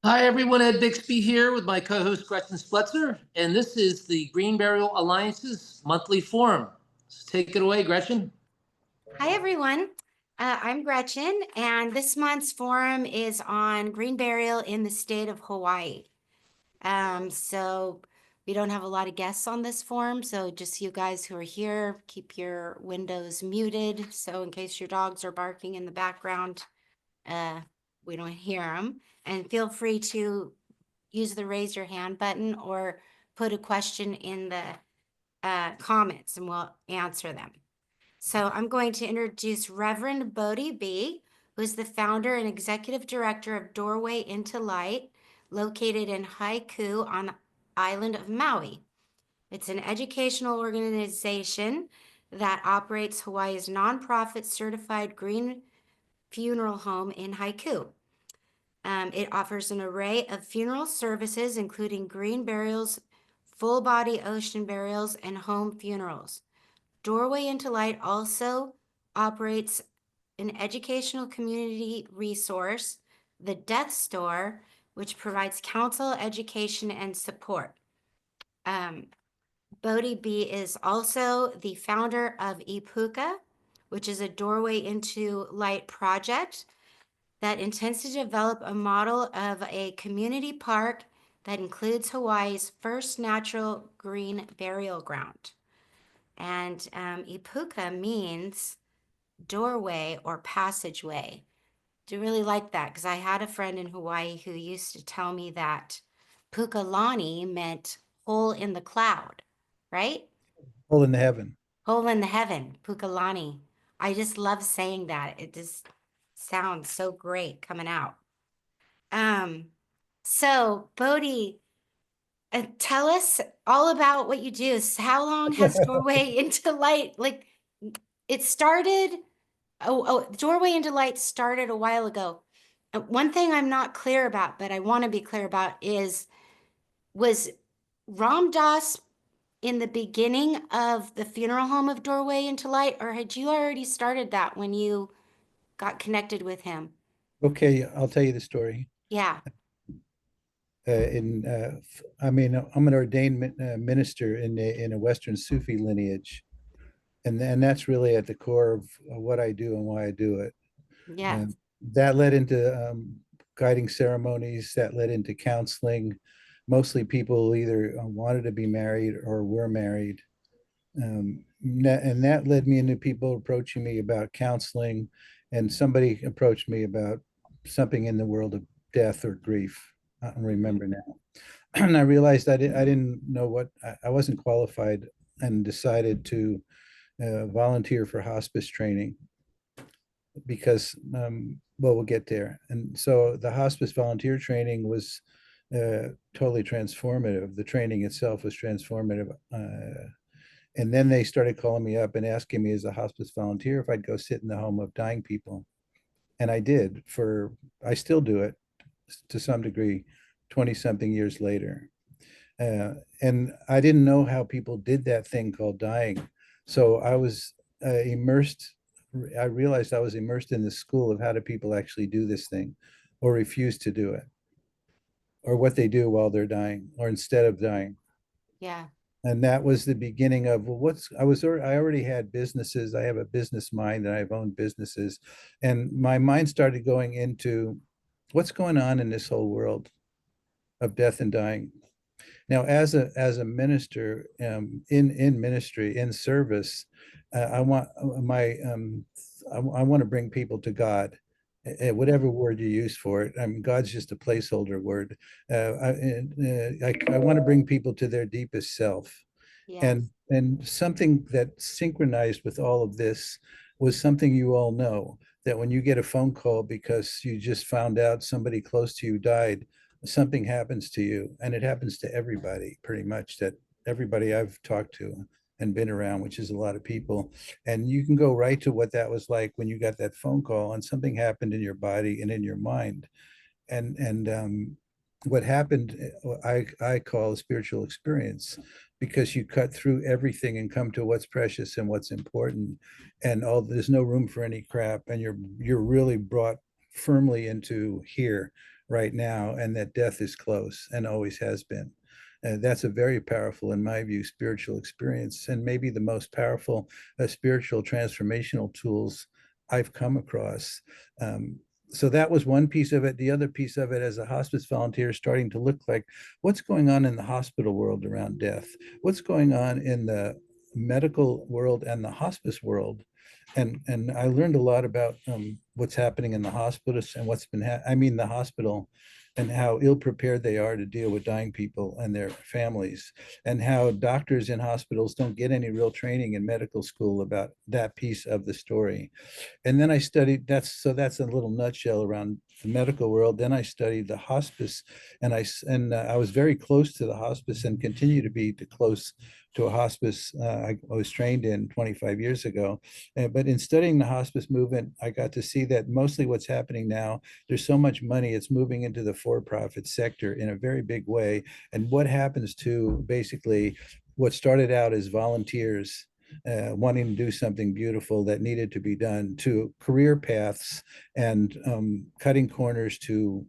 Hi, everyone. Ed Bixby here with my co-host Gretchen Spletzer, and this is the Green Burial Alliance's monthly forum. So take it away, Gretchen. Hi, everyone. I'm Gretchen, and this month's forum is on green burial in the state of Hawaii. So we don't have a lot of guests on this forum, so just you guys who are here, keep your windows muted. So in case your dogs are barking in the background, we don't hear them. And feel free to use the raise your hand button or put a question in the comments and we'll answer them. So I'm going to introduce Reverend Bodhi Be, who is the founder and executive director of Doorway into Light, located in Haiku on the island of Maui. It's an educational organization that operates Hawaii's nonprofit certified green funeral home in Haiku. It offers an array of funeral services, including green burials, full body ocean burials, and home funerals. Doorway into Light also operates an educational community resource, the Death Store, which provides counsel, education, and support. Bodhi Be is also the founder of Īpuka, which is a Doorway into Light project that intends to develop a model of a community park that includes Hawaii's first natural green burial ground. And Īpuka means doorway or passageway. Do really like that because I had a friend in Hawaii who used to tell me that Pukalani meant hole in the cloud, right? Hole in the heaven. Hole in the heaven, Pukalani. I just love saying that. It just sounds so great coming out. So Bodhi, tell us all about what you do. How long has Doorway into Light, like it started, Doorway into Light started a while ago. One thing I'm not clear about, but I want to be clear about was Ram Dass in the beginning of the funeral home of Doorway into Light, or had you already started that when you got connected with him? Okay, I'll tell you the story. Yeah. I'm an ordained minister in a Western Sufi lineage, and that's really at the core of what I do and why I do it. Yeah. That led into guiding ceremonies. That led into counseling. Mostly people either wanted to be married or were married, and that led me into people approaching me about counseling, and somebody approached me about something in the world of death or grief. I don't remember now. And I realized I didn't know what, I wasn't qualified, and decided to volunteer for hospice training because, well, we'll get there. And so the hospice volunteer training was totally transformative. The training itself was transformative. And then they started calling me up and asking me as a hospice volunteer if I'd go sit in the home of dying people. And I did I still do it to some degree, 20 something years later. And I didn't know how people did that thing called dying. So I was immersed. I realized I was immersed in the school of how do people actually do this thing or refuse to do it, or what they do while they're dying or instead of dying. Yeah. And that was the beginning of, well, I already had businesses. I have a business mind and I've owned businesses. And my mind started going into what's going on in this whole world of death and dying. Now, as a minister, in ministry, in service, I want to bring people to God, whatever word you use for it. I mean, God's just a placeholder word. I want to bring people to their deepest self. Yes. And something that synchronized with all of this was something you all know, that when you get a phone call because you just found out somebody close to you died, something happens to you, and it happens to everybody pretty much, that everybody I've talked to and been around, which is a lot of people. And you can go right to what that was like when you got that phone call and something happened in your body and in your mind. And what happened, I call a spiritual experience, because you cut through everything and come to what's precious and what's important, and there's no room for any crap, and you're really brought firmly into here right now, and that death is close and always has been. That's a very powerful, in my view, spiritual experience, and maybe the most powerful spiritual transformational tools I've come across. So that was one piece of it. The other piece of it, as a hospice volunteer, starting to look like what's going on in the hospital world around death, what's going on in the medical world and the hospice world. And I learned a lot about what's happening in the hospice and what's been, the hospital, and how ill prepared they are to deal with dying people and their families, and how doctors in hospitals don't get any real training in medical school about that piece of the story. And then I studied, that's a little nutshell around the medical world. Then I studied the hospice, and I was very close to the hospice and continue to be close to a hospice I was trained in 25 years ago. But in studying the hospice movement, I got to see that mostly what's happening now, there's so much money, it's moving into the for-profit sector in a very big way. And what happens to basically what started out as volunteers wanting to do something beautiful that needed to be done, to career paths and cutting corners to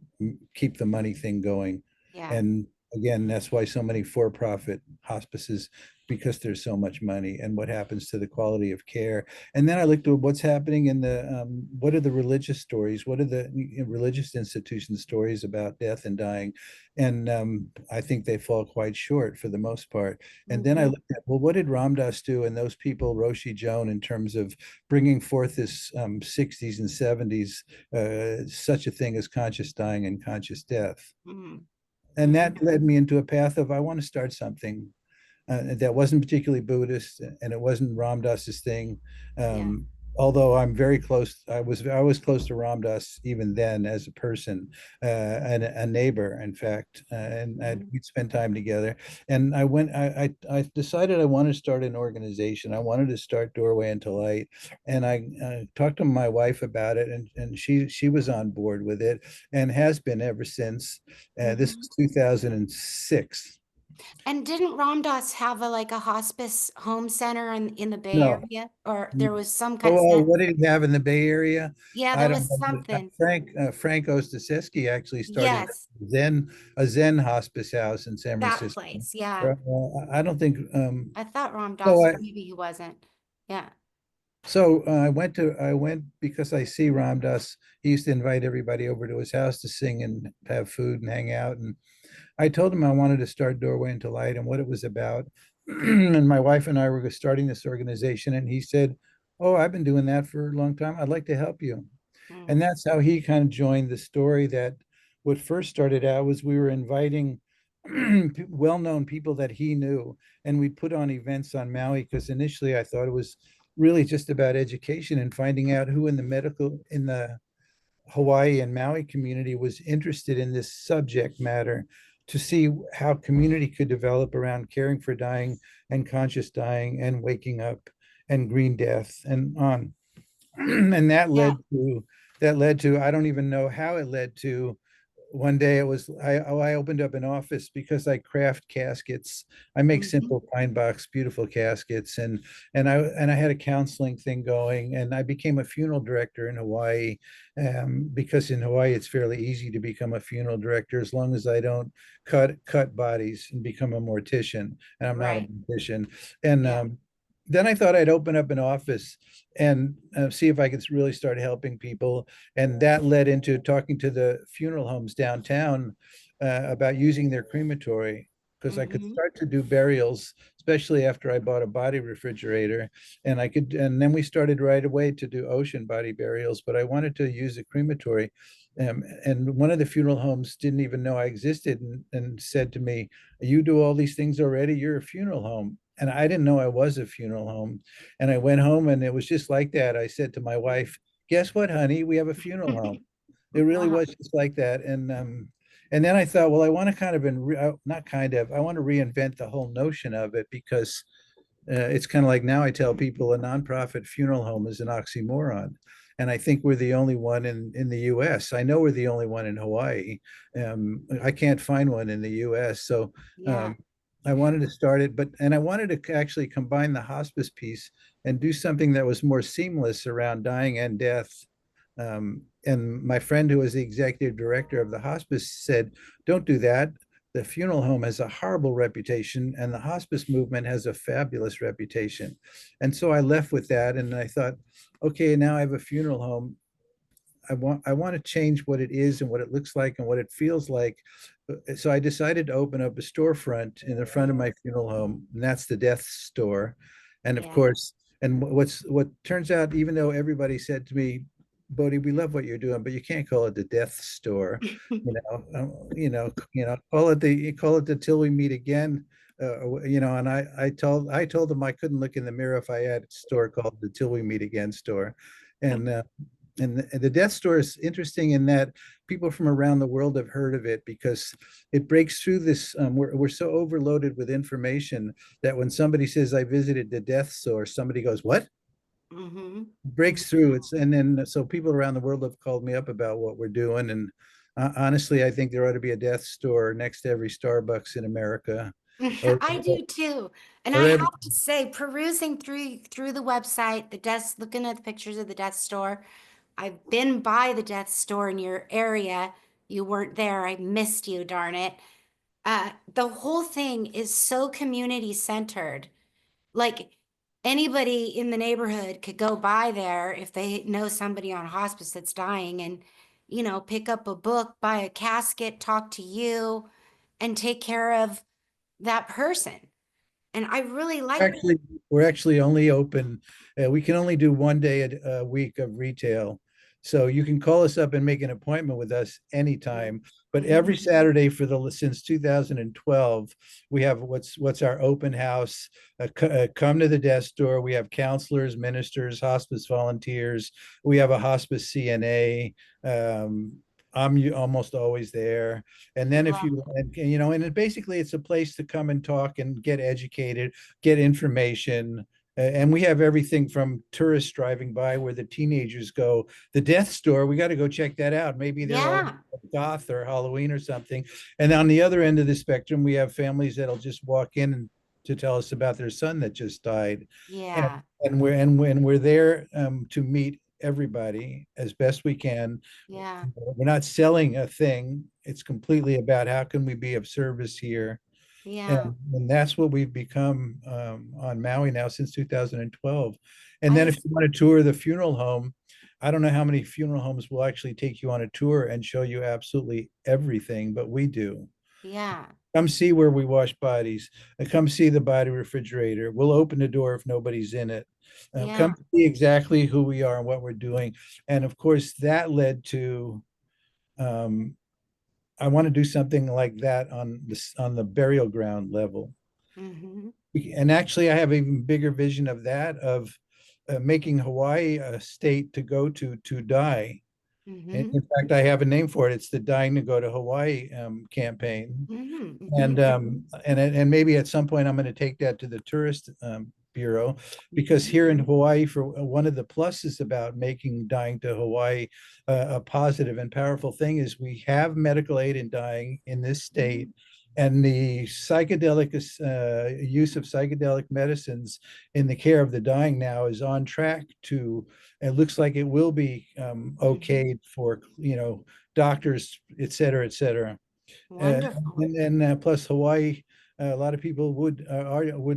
keep the money thing going. Yeah. And again, that's why so many for-profit hospices, because there's so much money, and what happens to the quality of care. And then I looked at what's happening in the, what are the religious stories? What are the religious institution stories about death and dying? And I think they fall quite short for the most part. And then I looked at, well, what did Ram Dass do and those people, Roshi Joan, in terms of bringing forth this 60s and 70s, such a thing as conscious dying and conscious death. And that led me into a path of, I want to start something that wasn't particularly Buddhist, and it wasn't Ram Dass's thing. Although I'm very close, I was close to Ram Dass even then as a person, and a neighbor, in fact, and we'd spend time together. And I decided I wanted to start an organization. I wanted to start Doorway into Light, and I talked to my wife about it, and she was on board with it and has been ever since. This was 2006. And didn't Ram Dass have a hospice home center in the Bay No. Area? Or there was some kind Oh, of, what did he have in the Bay Area? yeah, I there don't was know. something. Frank Ostaseski actually started Yes, a Zen hospce house in San that Francisco. place. Yeah. I don't think. I thought Ram Dass, So but maybe he wasn't. Yeah. I went because I see Ram Dass. He used to invite everybody over to his house to sing and have food and hang out. And I told him I wanted to start Doorway into Light and what it was about. And my wife and I were starting this organization, and he said, "Oh, I've been doing that for a long time. I'd like to help you." And that's how he kind of joined the story. That what first started out was we were inviting well-known people that he knew, and we put on events on Maui, because initially I thought it was really just about education and finding out who in the Hawaii and Maui community was interested in this subject matter, to see how community could develop around caring for dying and conscious dying and waking up and green death and on. And that led to, I don't even know how it led to, one day it was, I opened up an office because I craft caskets. I make simple pine box, beautiful caskets. And I had a counseling thing going, and I became a funeral director in Hawaii, because in Hawaii, it's fairly easy to become a funeral director as long as I don't cut bodies and become a mortician. And I'm not a mortician. And then I thought I'd open up an office and see if I could really start helping people. And that led into talking to the funeral homes downtown about using their crematory, because I could start to do burials, especially after I bought a body refrigerator. And then we started right away to do ocean body burials, but I wanted to use a crematory. And one of the funeral homes didn't even know I existed, and said to me, "You do all these things already? You're a funeral home." And I didn't know I was a funeral home. And I went home, and it was just like that. I said to my wife, "Guess what, honey? We have a funeral home." It really was just like that. And then I thought, well, I want to kind of, I want to reinvent the whole notion of it, because it's kind of like, now I tell people a nonprofit funeral home is an oxymoron. And I think we're the only one in the US. I know we're the only one in Hawaii. I can't find one in the US. So I wanted to start it, and I wanted to actually combine the hospice piece and do something that was more seamless around dying and death, And my friend who was the executive director of the hospice said, don't do that. The funeral home has a horrible reputation and the hospice movement has a fabulous reputation. And so I left with that and I thought, okay, now I have a funeral home. I want to change what it is and what it looks like and what it feels like. So I decided to open up a storefront in the front of my funeral home, and that's the death store. And of Yeah. course, and what turns out, even though everybody said to me, Bodhi, we love what you're doing, but you can't call it the death store. Call it the till we meet again. And I told them I couldn't look in the mirror if I had a store called the Till We Meet Again store. And the death store is interesting in that people from around the world have heard of it because it breaks through this. We're so overloaded with information that when somebody says, I visited the death store, somebody goes, what? Mm-hmm. Breaks through. And then so people around the world have called me up about what we're doing. And honestly, I think there ought to be a death store next to every Starbucks in America. Or, I do too. And I or have to say, perusing through the website, the death, looking at the pictures of the death store, I've been by the death store in your area. You weren't there. I missed you, darn it. The whole thing is so community centered. Like anybody in the neighborhood could go by there if they know somebody on hospice that's dying and, pick up a book, buy a casket, talk to you, and take care of that person. And I really like actually, we're actually only open, we can only do 1 day a week of retail. So you can call us up and make an appointment with us anytime. But every Saturday since 2012, we have what's our open house. Come to the death store. We have counselors, ministers, hospice volunteers. We have a hospice CNA. I'm almost always there. And then if you, and basically it's a place to come and talk and get educated, get information. And we have everything from tourists driving by where the teenagers go, the death store, we got to go check that out. Maybe they're all goth or Halloween or something. And on the other end of the spectrum, we have families that'll just walk in and to tell us about their son that just died. Yeah. And we're there to meet everybody as best we can. Yeah. We're not selling a thing. It's completely about how can we be of service here. Yeah. And that's what we've become on Maui now since 2012. And then if you want to tour the funeral home, I don't know how many funeral homes will actually take you on a tour and show you absolutely everything, but we do. Yeah. Come see where we wash bodies. Come see the body refrigerator. We'll open the door if nobody's in it. Come see exactly who we are and what we're doing. And of course, that led to I want to do something like that on the burial ground level. Mm-hmm. And actually, I have an even bigger vision of that, of making Hawaii a state to go to die. Mm-hmm. In fact, I have a name for it. It's the Dying to Go to Hawaii campaign. Mm-hmm. And maybe at some point I'm going to take that to the tourist bureau, because here in Hawaii, for one of the pluses about making Dying to Hawaii a positive and powerful thing is we have medical aid in dying in this state. And the psychedelic use of psychedelic medicines in the care of the dying now is on track to, it looks like it will be okayed for, doctors, et cetera, et cetera. Wonderful. And plus Hawaii, a lot of people would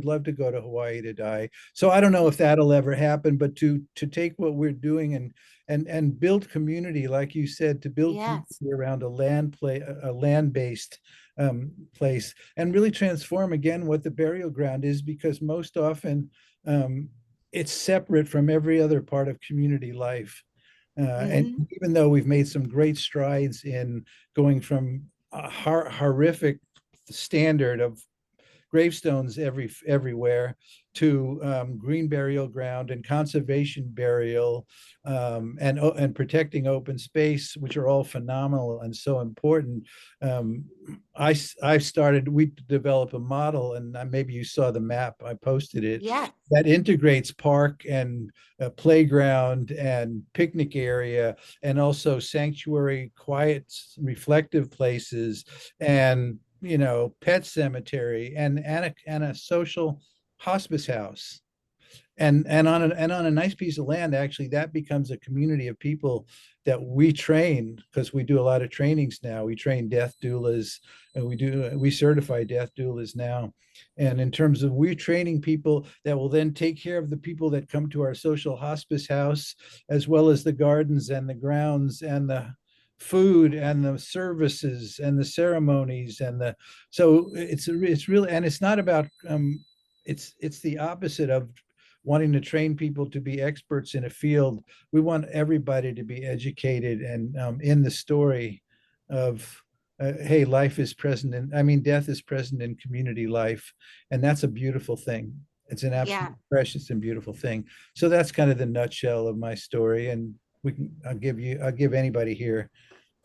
love to go to Hawaii to die. So I don't know if that'll ever happen, but to take what we're doing and build community, like you said, to build community around a land-based place, and really transform again what the burial ground is, because most often it's separate from every other part of community life. And even though we've made some great strides in going from a horrific standard of gravestones everywhere to green burial ground and conservation burial, and protecting open space, which are all phenomenal and so important. We develop a model, and maybe you saw the map, I posted it, that integrates park and playground and picnic area, and also sanctuary, quiet, reflective places, and pet cemetery, and a social hospice house. And on a nice piece of land, actually, that becomes a community of people that we train, because we do a lot of trainings now. We train death doulas, and we certify death doulas now. And in terms of, we're training people that will then take care of the people that come to our social hospice house, as well as the gardens and the grounds and the food and the services and the ceremonies and the, so it's really, and it's not about it's the opposite of wanting to train people to be experts in a field. We want everybody to be educated and in the story of, hey, life is present in, I mean, death is present in community life. And that's a beautiful thing. It's an absolute precious and beautiful thing. So that's kind of the nutshell of my story. And I'll give anybody here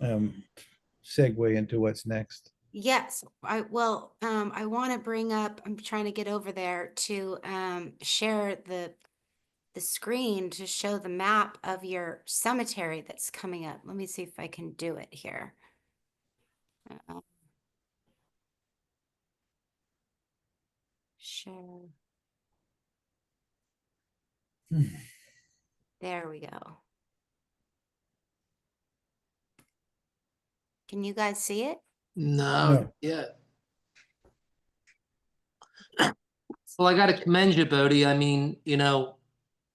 segue into what's next. Yes, I want to bring up, I'm trying to get over there to share the screen to show the map of your cemetery that's coming up. Let me see if I can do it here. Share. There we go. Can you guys see it? No. Yeah. Well, I got to commend you, Bodhi. I mean, you know,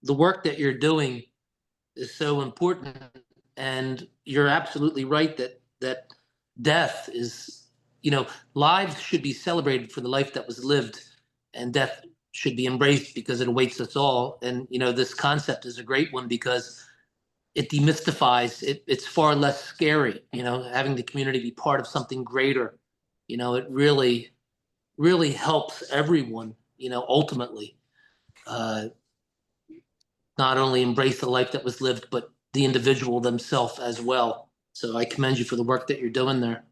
the work that you're doing is so important, and you're absolutely right that death is, you know, lives should be celebrated for the life that was lived, and death should be embraced because it awaits us all. And you know, this concept is a great one because it demystifies it. It's far less scary, you know, having the community be part of something greater. You know, it really helps everyone, you know, ultimately, not only embrace the life that was lived, but the individual themselves as well. So I commend you for the work that you're doing there.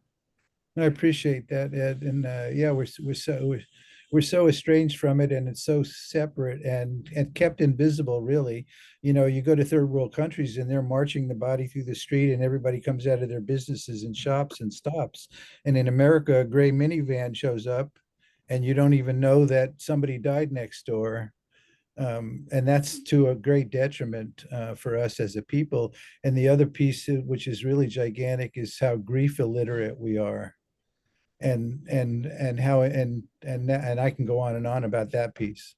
I appreciate that, Ed. And yeah, we're so estranged from it, and it's so separate and kept invisible, really. You know, you go to third world countries and they're marching the body through the street, and everybody comes out of their businesses and shops and stops. And in America, a gray minivan shows up, and you don't even know that somebody died next door. And that's to a great detriment for us as a people. And the other piece, which is really gigantic, is how grief illiterate we are, and how and I can go on and on about that piece.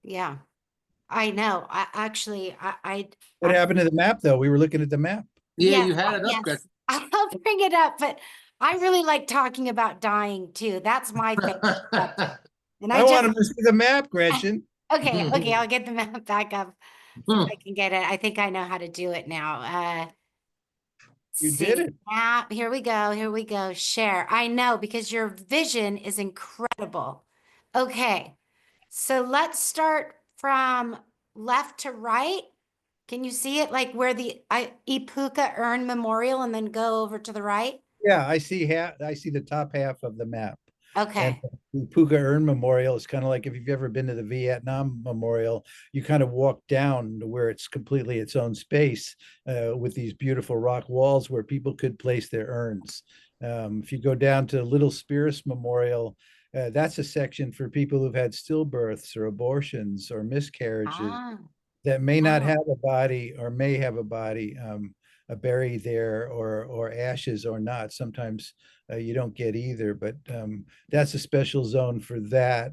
Yeah, I know. What happened to the map, though? We were looking at the map. Yeah, yes, you had it up, yes, Gretchen. I'll bring it up, but I really like talking about dying too. That's my favorite subject. And I want to see the map, Gretchen. okay, I'll get the map back up. See if I can get it. I think I know how to do it now. You did it. Map. Here we go. Share. I know, because your vision is incredible. Okay. So let's start from left to right. Can you see it, like where the Īpuka Urn Memorial, and then go over to the right? Yeah, I see the top half of the map. And Okay. the Īpuka Urn Memorial is kind of like, if you've ever been to the Vietnam Memorial, you kind of walk down to where it's completely its own space with these beautiful rock walls where people could place their urns. If you go down to Little Spears Memorial, that's a section for people who've had stillbirths or abortions or miscarriages Ah, that may not oh, have a body or may have a body buried there, or ashes or not. Sometimes you don't get either, but that's a special zone for that.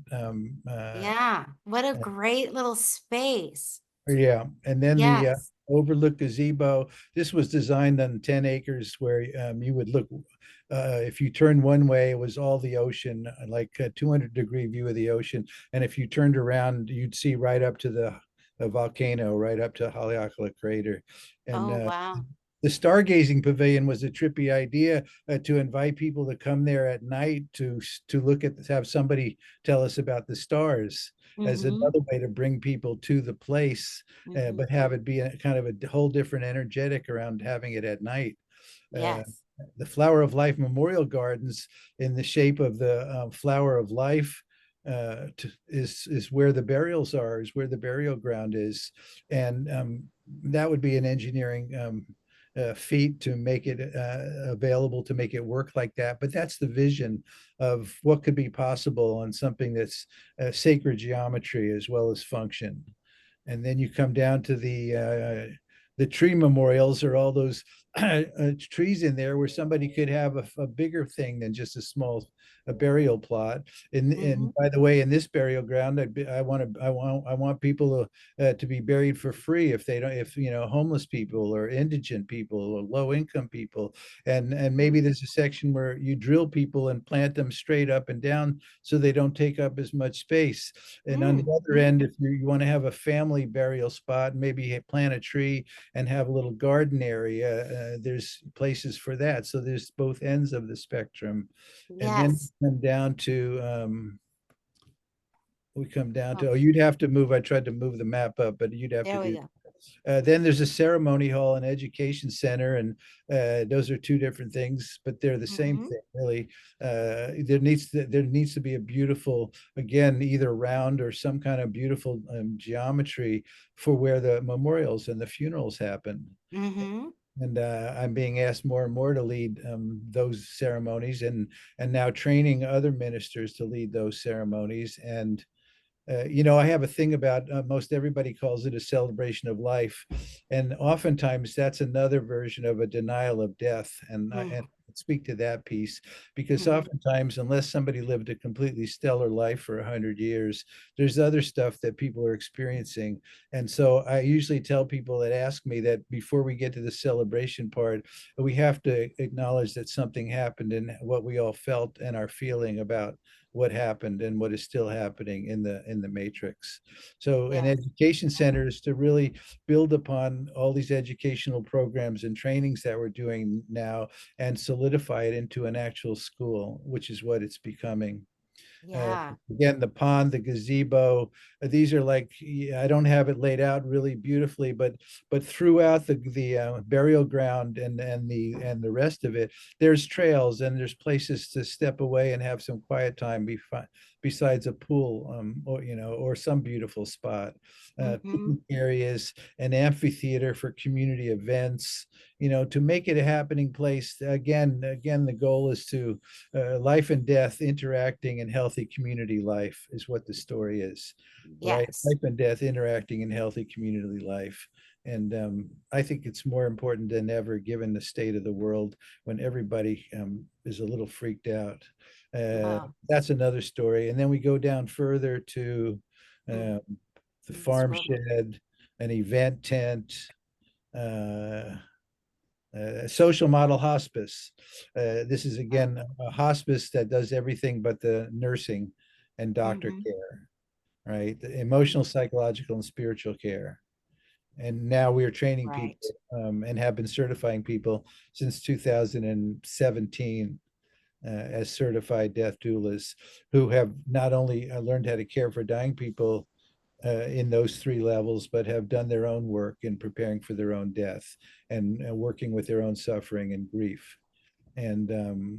yeah. What a great little space. Yeah, and then the Yes. overlook gazebo. This was designed on 10 acres where you would look. If you turned one way, it was all the ocean, like a 200-degree view of the ocean. And if you turned around, you'd see right up to the volcano, right up to Haleakala crater. And Oh, wow. the stargazing pavilion was a trippy idea to invite people to come there at night to look at, have somebody tell us about the stars as Mm-hmm. another way to bring people to the place, Mm-hmm. but have it be a kind of a whole different energetic around having it at night. Uh, Yes. the Flower of Life Memorial Gardens, in the shape of the Flower of Life, is where the burials are, is where the burial ground is. And that would be an engineering feat to make it available, to make it work like that. But that's the vision of what could be possible on something that's sacred geometry as well as function. And then you come down to the tree memorials, or all those trees in there where somebody could have a bigger thing than just a burial plot. And by the way, in this burial ground, I want people to be buried for free if they don't, if homeless people or indigent people or low income people, and maybe there's a section where you drill people and plant them straight up and down so they don't take up as much space. And on the other end, if you want to have a family burial spot, maybe plant a tree and have a little garden area. There's places for that. So there's both ends of the spectrum. And then Yes. we come down to, you'd have to move, I tried to move the map up, but you'd have There to we do. go. Then there's a ceremony hall and education center, and those are two different things, but they're the same thing, really. There needs to be a beautiful, again, either round or some kind of beautiful geometry for where the memorials and the funerals happen. And I'm being asked more and more to lead those ceremonies, and now training other ministers to lead those ceremonies. And I have a thing about most everybody calls it a celebration of life. And oftentimes that's another version of a denial of death. And I speak to that piece because oftentimes, unless somebody lived a completely stellar life for 100 years, there's other stuff that people are experiencing. And so I usually tell people that ask me that before we get to the celebration part, we have to acknowledge that something happened and what we all felt and are feeling about what happened and what is still happening in the matrix. So an education center is to really build upon all these educational programs and trainings that we're doing now and solidify it into an actual school, which is what it's becoming. Again, the pond, the gazebo, these are like, I don't have it laid out really beautifully, but throughout the burial ground and the rest of it, there's trails and there's places to step away and have some quiet time besides a pool, or some beautiful spot. Picnic areas, an amphitheater for community events, to make it a happening place. Again, the goal is to life and death interacting in healthy community life is what the story is, right? Life and death interacting in healthy community life. And I think it's more important than ever, given the state of the world, when everybody is a little freaked out. That's another story. And then we go down further to the farm shed, an event tent, social model hospice. This is, again, a hospice that does everything but the nursing and doctor care, right? The emotional, psychological, and spiritual care. And now we are training people and have been certifying people since 2017 as certified death doulas, who have not only learned how to care for dying people in those three levels, but have done their own work in preparing for their own death and working with their own suffering and grief. And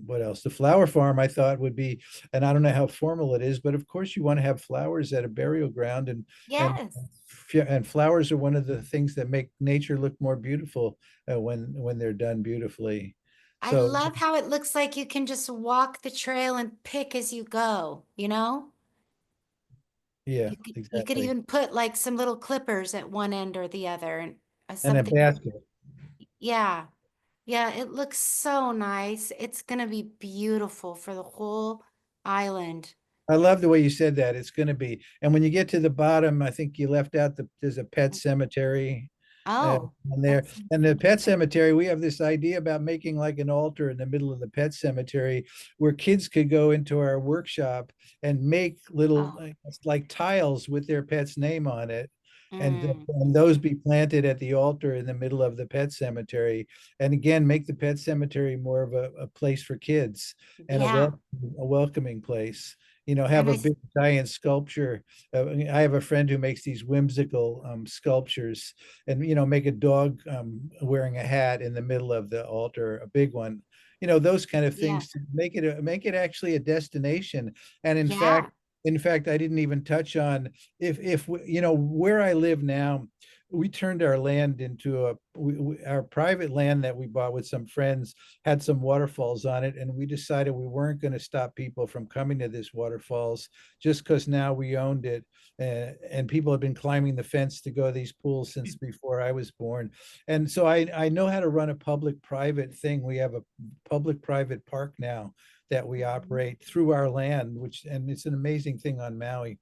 what else? The flower farm, I thought, would be, and I don't know how formal it is, but of course you want to have flowers at a burial ground, and flowers are one of the things that make nature look more beautiful when they're done beautifully. I love how it looks like you can just walk the trail and pick as you go, Yeah, You could even put like some little clippers at one end or the other, and a basket. Yeah. It looks so nice. It's gonna be beautiful for the whole island. I love the way you said that. It's going to be. And when you get to the bottom, I think you left out there's a pet cemetery on there. And the pet cemetery, we have this idea about making like an altar in the middle of the pet cemetery where kids could go into our workshop and make little like tiles with their pet's name on it. And those be planted at the altar in the middle of the pet cemetery. And again, make the pet cemetery more of a place for kids and a welcoming place. Have a big giant sculpture. I have a friend who makes these whimsical sculptures, and make a dog wearing a hat in the middle of the altar, a big one. Those kind of things to make it actually a destination. And in fact, I didn't even touch on if where I live now, we turned our land into our private land that we bought with some friends had some waterfalls on it, and we decided we weren't going to stop people from coming to this waterfalls just because now we owned it. And people have been climbing the fence to go to these pools since before I was born. And so I know how to run a public-private thing. We have a public-private park now that we operate through our land, and it's an amazing thing on Maui.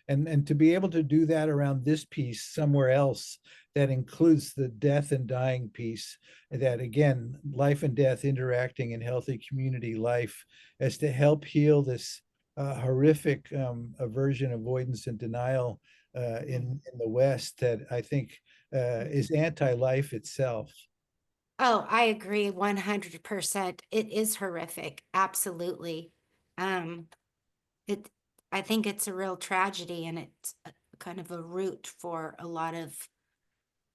And to be able to do that around this piece somewhere else that includes the death and dying piece, that again, life and death interacting in healthy community life, as to help heal this horrific aversion, avoidance, and denial in the West, that I think is anti-life itself. Oh, I agree 100%. It is horrific. Absolutely. Um, it, I think it's a real tragedy, and it's kind of a root for a lot of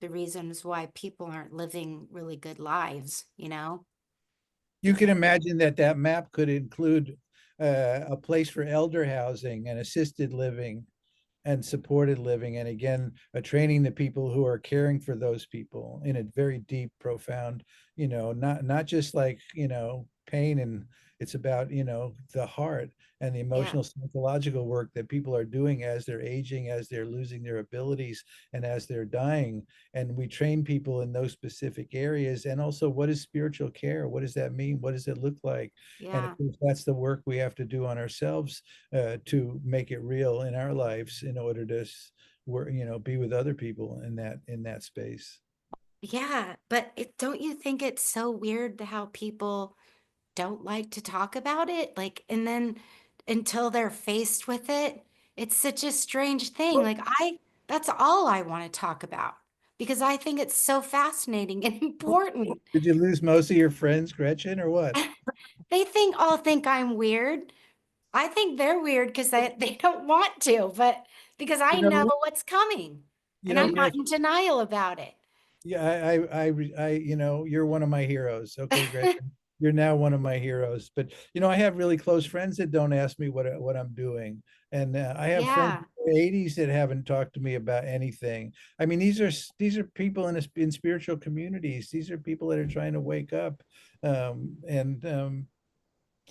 the reasons why people aren't living really good lives, you know? You can Because, imagine that that map could include a place for elder housing and assisted living and supported living, and again, training the people who are caring for those people in a very deep, profound, not just like, pain, and it's about, the heart and the yeah, emotional psychological work that people are doing as they're aging, as they're losing their abilities, and as they're dying. And we train people in those specific areas. And also, what is spiritual care? What does that mean? What does it look like? And of yeah. course, that's the work we have to do on ourselves to make it real in our lives in order to work, be with other people in that space. Yeah, but don't you think it's so weird how people don't like to talk about it? Like, and then until they're faced with it, it's such a strange thing. Like, that's all I want to talk about because I think it's so fascinating and important. Did you lose most of your friends, Gretchen, or what? They all think I'm weird. I think they're weird because they don't want to, but because I You know know, what's coming and I'm not Gretchen. in denial about it. Yeah, you're one of my heroes. Okay, Gretchen, you're now one of my heroes. But I have really close friends that don't ask me what I'm doing, and I have friends Yeah. in their 80s that haven't talked to me about anything. I mean, these are people in spiritual communities. These are people that are trying to wake up, and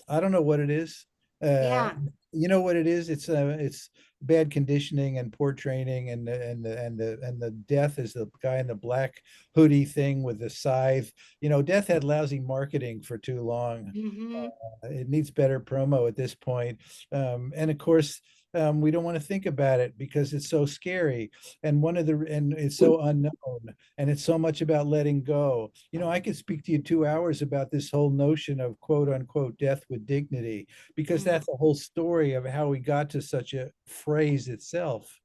I don't know what it is. Uh, Yeah. you know what it is? It's bad conditioning and poor training, and the death is the guy in the black hoodie thing with the scythe. Death had lousy marketing for too long. Hmm. It needs better promo at this point. And of course, we don't want to think about it because it's so scary. And it's so unknown. And it's so much about letting go. I could speak to you 2 hours about this whole notion of quote unquote death with dignity, because Hmm. that's a whole story of how we got to such a phrase itself.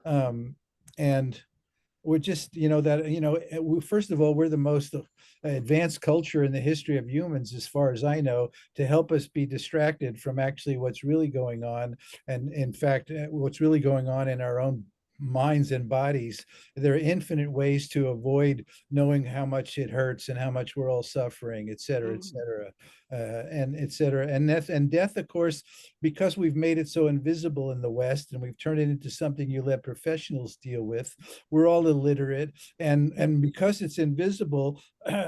And we're just first of all, we're the most advanced culture in the history of humans, as far as I know, to help us be distracted from actually what's really going on. And in fact, what's really going on in our own minds and bodies. There are infinite ways to avoid knowing how much it hurts and how much we're all suffering, et cetera, et Hmm. cetera, and et cetera. And death, of course, because we've made it so invisible in the West, and we've turned it into something you let professionals deal with. We're all illiterate, and because it's invisible,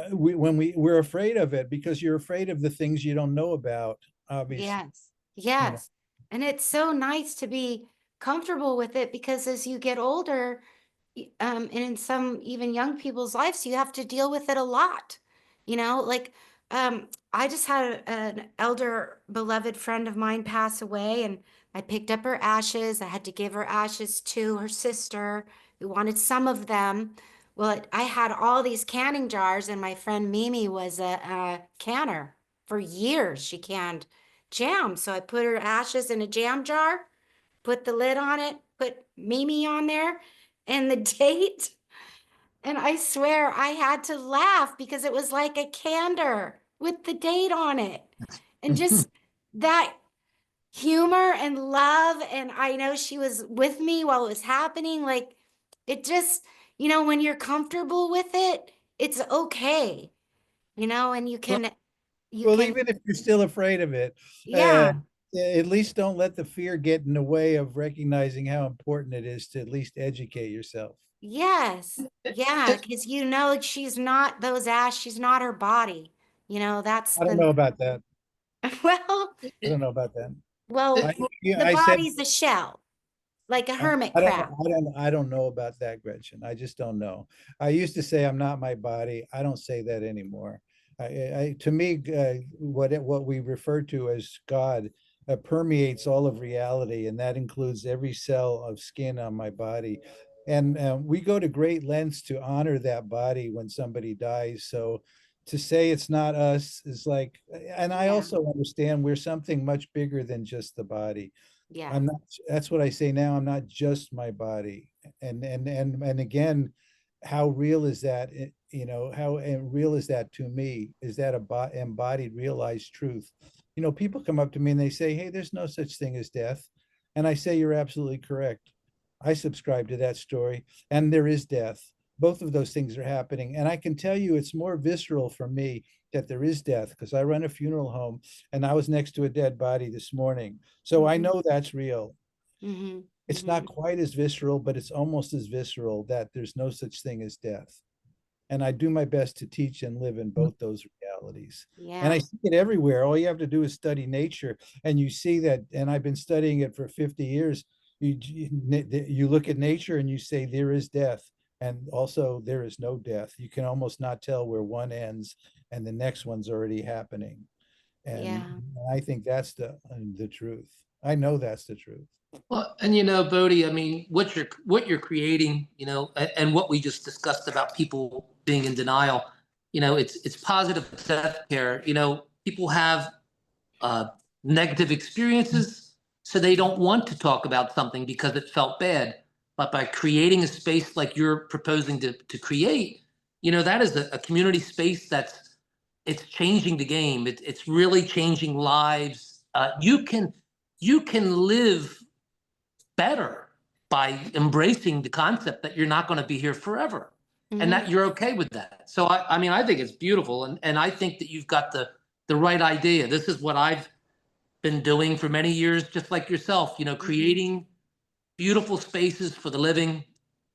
we're afraid of it, because you're afraid of the things you don't know about, obviously. Yes. you know Yes. And it's so nice to be comfortable with it because as you get older, and in some even young people's lives, you have to deal with it a lot. Like I just had an elder beloved friend of mine pass away, and I picked up her ashes. I had to give her ashes to her sister who wanted some of them. Well, I had all these canning jars, and my friend Mimi was a canner. For years, she canned jam. So I put her ashes in a jam jar, put the lid on it, put Mimi on there and the date. And I swear I had to laugh because it was like a candor with the date on it. And just that humor and love. And I know she was with me while it was happening. Like it just, when you're comfortable with it, it's okay, and well, you well, can, even if you're still afraid of it, uh, yeah, at least don't let the fear get in the way of recognizing how important it is to at least educate yourself. Yes. Yeah, because you know she's not those ass, she's not her body. You know, that's I don't know about that. well, I don't know about that. well, Yeah, the I said body's a shell, like a hermit I don't crab. I don't know about that, Gretchen. I just don't know. I used to say I'm not my body. I don't say that anymore. To me, what we refer to as God permeates all of reality, and that includes every cell of skin on my body. And we go to great lengths to honor that body when somebody dies. So to say it's not us is like, and I Yeah. also understand we're something much bigger than just the body. Yeah. I'm not, that's what I say now. I'm not just my body. And again, how real is that? You know, how real is that to me? Is that a embodied, realized truth? You know, people come up to me and they say, "Hey, there's no such thing as death." And I say, "You're absolutely correct. I subscribe to that story, and there is death. Both of those things are happening. And I can tell you it's more visceral for me that there is death because I run a funeral home and I was next to a dead body this morning. So I know that's real. Mm-hmm. It's not quite as visceral, but it's almost as visceral that there's no such thing as death. And I do my best to teach and live in both those realities. And I Yeah. see it everywhere. All you have to do is study nature, and you see that. And I've been studying it for 50 years. You look at nature and you say there is death, and also there is no death. You can almost not tell where one ends and the next one's already happening. And Yeah. I think that's the truth. I know that's the truth. Well, and Bodhi, I mean, what you're creating, and what we just discussed about people being in denial, it's positive self care. People have uh, negative experiences, so they don't want to talk about something because it felt bad. But by creating a space like you're proposing to create, that is a community space it's changing the game. It's really changing lives. You can live better by embracing the concept that you're not going to be here forever and Mm-hmm. that you're okay with that. So I mean, I think it's beautiful. And I think that you've got the right idea. This is what I've been doing for many years, just like yourself, creating beautiful spaces for the living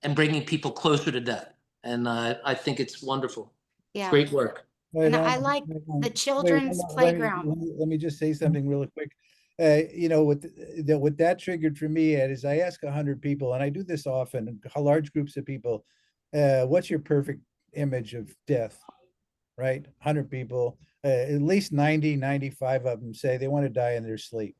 and bringing people closer to death. And I think it's wonderful. It's Yeah. great work. Wait And on, I like wait the on, children's playground. let me just say something really quick. What that triggered for me, Ed, is I ask 100 people, and I do this often, large groups of people, what's your perfect image of death, right? 100 people, at least 90, 95 of them say they want to die in their sleep,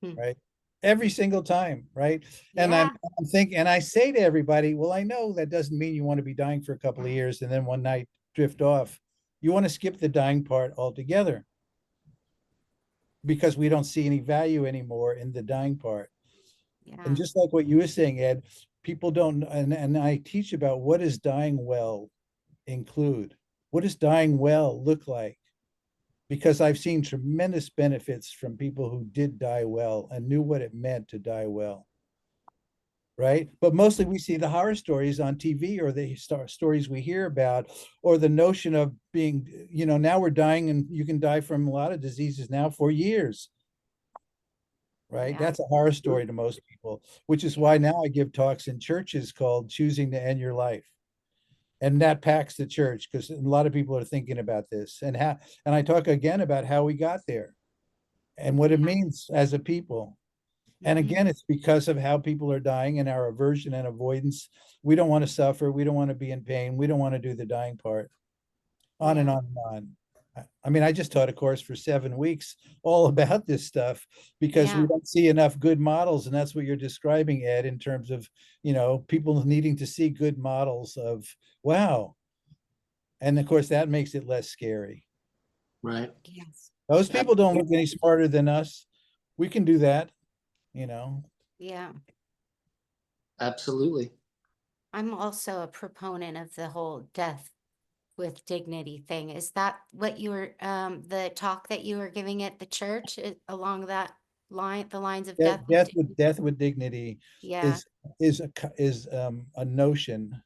right? Every single time, right? And Yeah. I'm thinking, and I say to everybody, well, I know that doesn't mean you want to be dying for a couple of years and then one night drift off. You want to skip the dying part altogether because we don't see any value anymore in the dying part. And Yeah. just like what you were saying, Ed, people don't, and I teach about what does dying well include? What does dying well look like? Because I've seen tremendous benefits from people who did die well and knew what it meant to die well. Right. But mostly we see the horror stories on TV or the stories we hear about, or the notion of being, now we're dying and you can die from a lot of diseases now for years. Right. Yeah. That's a horror story to most people, which is why now I give talks in churches called Choosing to End Your Life. And that packs the church because a lot of people are thinking about this and I talk again about how we got there and what it means as a people. And again, it's because of how people are dying and our aversion and avoidance. We don't want to suffer. We don't want to be in pain. We don't want to do the dying part. On and Yeah. on and on. I mean, I just taught a course for 7 weeks all about this stuff because we Yeah. don't see enough good models. And that's what you're describing, Ed, in terms of, people needing to see good models of, wow. And of course, that makes it less scary. Right. Yes. Those people don't look any smarter than us. We can do that, you know. Yeah. Absolutely. I'm also a proponent of the whole death with dignity thing. Is that what you were, the talk that you were giving at the church along that line, the lines of death with dignity? Death with dignity Yeah. is a notion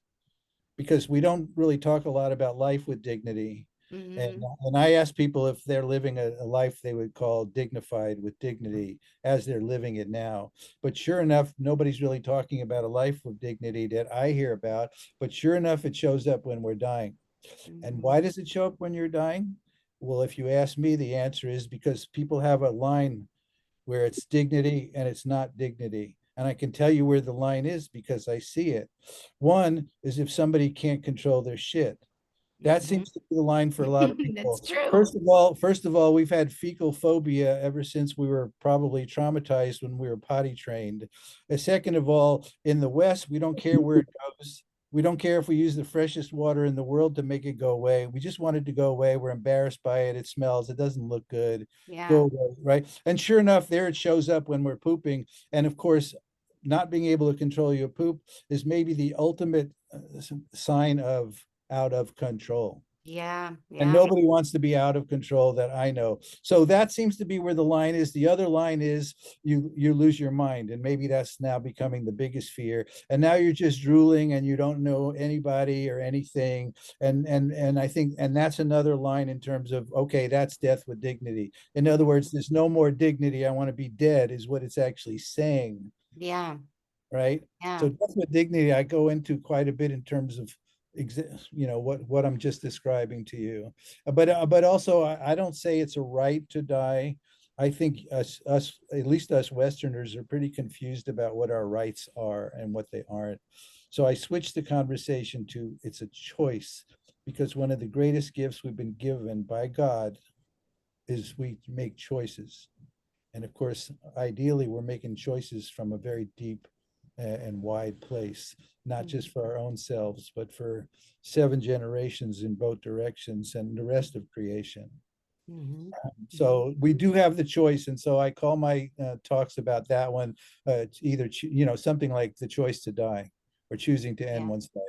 because we don't really talk a lot about life with dignity. And I ask people if they're living a life they would call dignified with dignity as they're living it now. But sure enough, nobody's really talking about a life of dignity that I hear about. But sure enough, it shows up when we're dying. And why does it show up when you're dying? Well, if you ask me, the answer is because people have a line where it's dignity and it's not dignity. And I can tell you where the line is because I see it. One is if somebody can't control their shit. That seems to be the line for a lot of That's people. true. First of all, we've had fecal phobia ever since we were probably traumatized when we were potty trained. And second of all, in the West, we don't care where it goes. We don't care if we use the freshest water in the world to make it go away. We just want it to go away. We're embarrassed by it. It smells. It doesn't look good. Yeah. Go away, right? And sure enough, there it shows up when we're pooping. And of course, not being able to control your poop is maybe the ultimate sign of out of control. Yeah. And nobody wants to be out of control that I know. So that seems to be where the line is. The other line is you lose your mind. And maybe that's now becoming the biggest fear. And now you're just drooling and you don't know anybody or anything. And I think, and that's another line in terms of, okay, that's death with dignity. In other words, there's no more dignity. I want to be dead is what it's actually saying. Yeah. Right. Yeah. So death with dignity, I go into quite a bit in terms of what I'm just describing to you, but also I don't say it's a right to die. I think us at least us Westerners are pretty confused about what our rights are and what they aren't. So I switched the conversation to it's a choice, because one of the greatest gifts we've been given by God is we make choices. And of course, ideally, we're making choices from a very deep and wide place, not just for our own selves, but for 7 generations in both directions and the rest of creation. So we do have the choice. And so I call my talks about that one either, something like the choice to die or choosing to end one's life.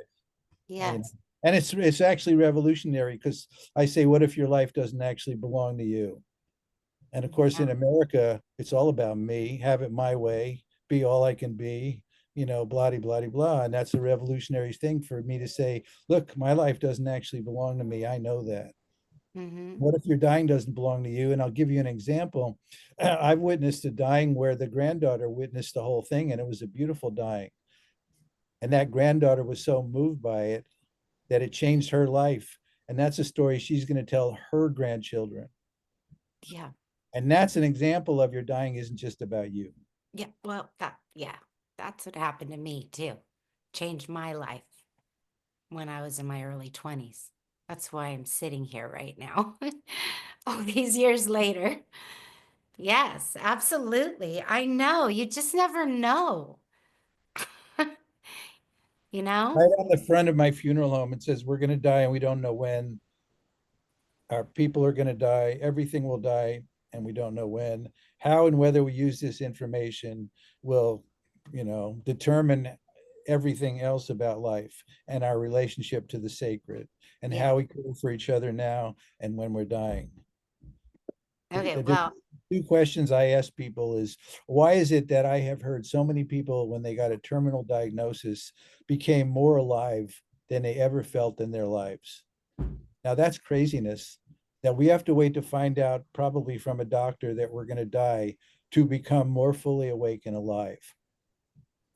Yes. And it's actually revolutionary, because I say, what if your life doesn't actually belong to you? And of course, in America, it's all about me, have it my way, be all I can be, blah, blah, blah. And that's a revolutionary thing for me to say, look, my life doesn't actually belong to me. I know that. What if your dying doesn't belong to you? And I'll give you an example. I've witnessed a dying where the granddaughter witnessed the whole thing, and it was a beautiful dying. And that granddaughter was so moved by it that it changed her life. And that's a story she's going to tell her grandchildren. Yeah. And that's an example of your dying isn't just about you. Yeah. Well, that's what happened to me too. Changed my life when I was in my early 20s. That's why I'm sitting here right now, all these years later. Yes, absolutely. I know. You just never know. Right on the front of my funeral home, it says, we're going to die and we don't know when. Our people are going to die. Everything will die and we don't know when. How and whether we use this information will, determine everything else about life and our relationship to the sacred and how we care for each other now and when we're dying. Okay, well, 2 questions I ask people is, why is it that I have heard so many people when they got a terminal diagnosis became more alive than they ever felt in their lives? Now that's craziness, that we have to wait to find out, probably from a doctor, that we're going to die to become more fully awake and alive.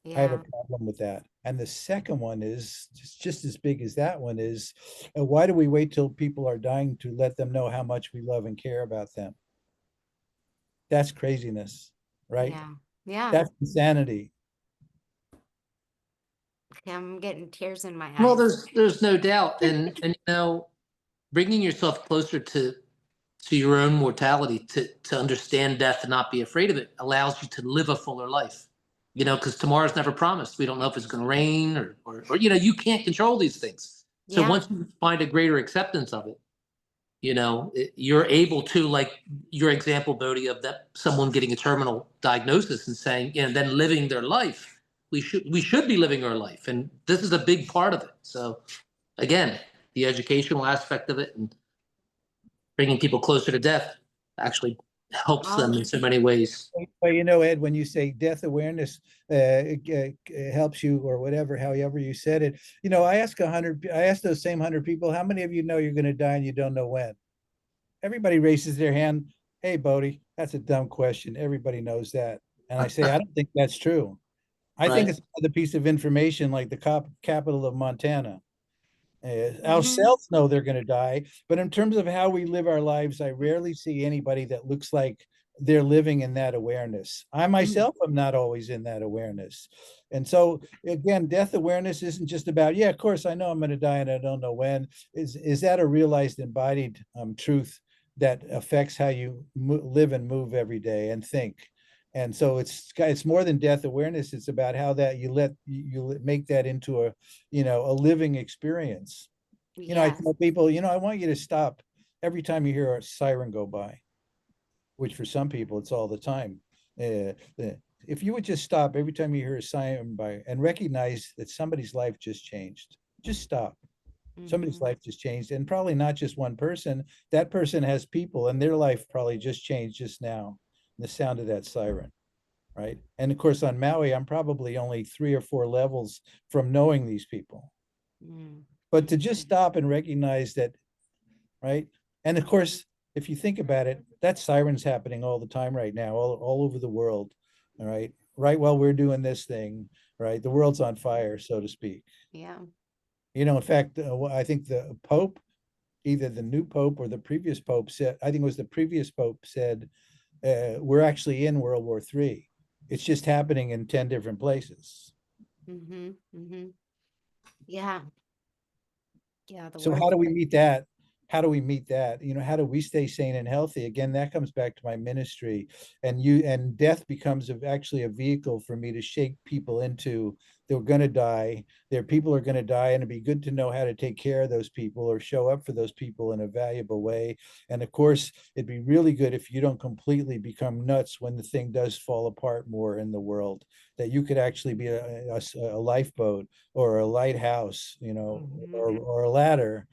I have a problem with that. And the second one is just as big as that one is, why do we wait till people are dying to let them know how much we love and care about them? That's craziness, right? Yeah. That's insanity. I'm getting tears in my eyes. Well, there's no doubt. And bringing yourself closer to your own mortality, to understand death and not be afraid of it, allows you to live a fuller life. Because tomorrow's never promised. We don't know if it's going to rain or you can't control these things. So once you find a greater acceptance of it, you're able to, like your example, Bodhi, of that someone getting a terminal diagnosis and saying, then living their life. We should be living our life, and this is a big part of it. So, again, the educational aspect of it and bringing people closer to death actually helps All them in so many ways. But Ed, when you say death awareness helps you or whatever, however you said it, I asked those same 100 people, how many of you know you're going to die and you don't know when? Everybody raises their hand. Hey, Bodhi, that's a dumb question. Everybody knows that. And I say, I don't think that's true. I think Right. it's another piece of information like the capital of Montana. Mhm. Ourselves know they're going to die, but in terms of how we live our lives, I rarely see anybody that looks like they're living in that awareness. I myself am not always in that awareness. And so again, death awareness isn't just about, yeah, of course I know I'm going to die and I don't know when. Is that a realized embodied truth that affects how you live and move every day and think? And so it's more than death awareness. It's about how that you make that into a living experience. I Yes. tell people, I want you to stop every time you hear a siren go by, which for some people it's all the time. If you would just stop every time you hear a siren by and recognize that somebody's life just changed, just stop. Somebody's Mhm. life just changed, and probably not just one person. That person has people, and their life probably just changed just now. The sound of that siren, right? And of course, on Maui, I'm probably only 3 or 4 levels from knowing these people. Mm. But to just stop and recognize that, right? And of course, if you think about it, that siren's happening all the time right now, all over the world. All right. Right while we're doing this thing, right? The world's on fire, so to speak. Yeah. In fact, I think the Pope, either the new Pope or the previous Pope said, I think it was the previous Pope said, we're actually in World War III. It's just happening in 10 different places. Mhm. Mhm. Yeah. Yeah, the So how world. do we meet that? How do we meet that? How do we stay sane and healthy? Again, that comes back to my ministry, and death becomes actually a vehicle for me to shake people into they're going to die. Their people are going to die, and it'd be good to know how to take care of those people or show up for those people in a valuable way. And of course, it'd be really good if you don't completely become nuts when the thing does fall apart more in the world. That you could actually be a lifeboat or a lighthouse, Mhm. or a ladder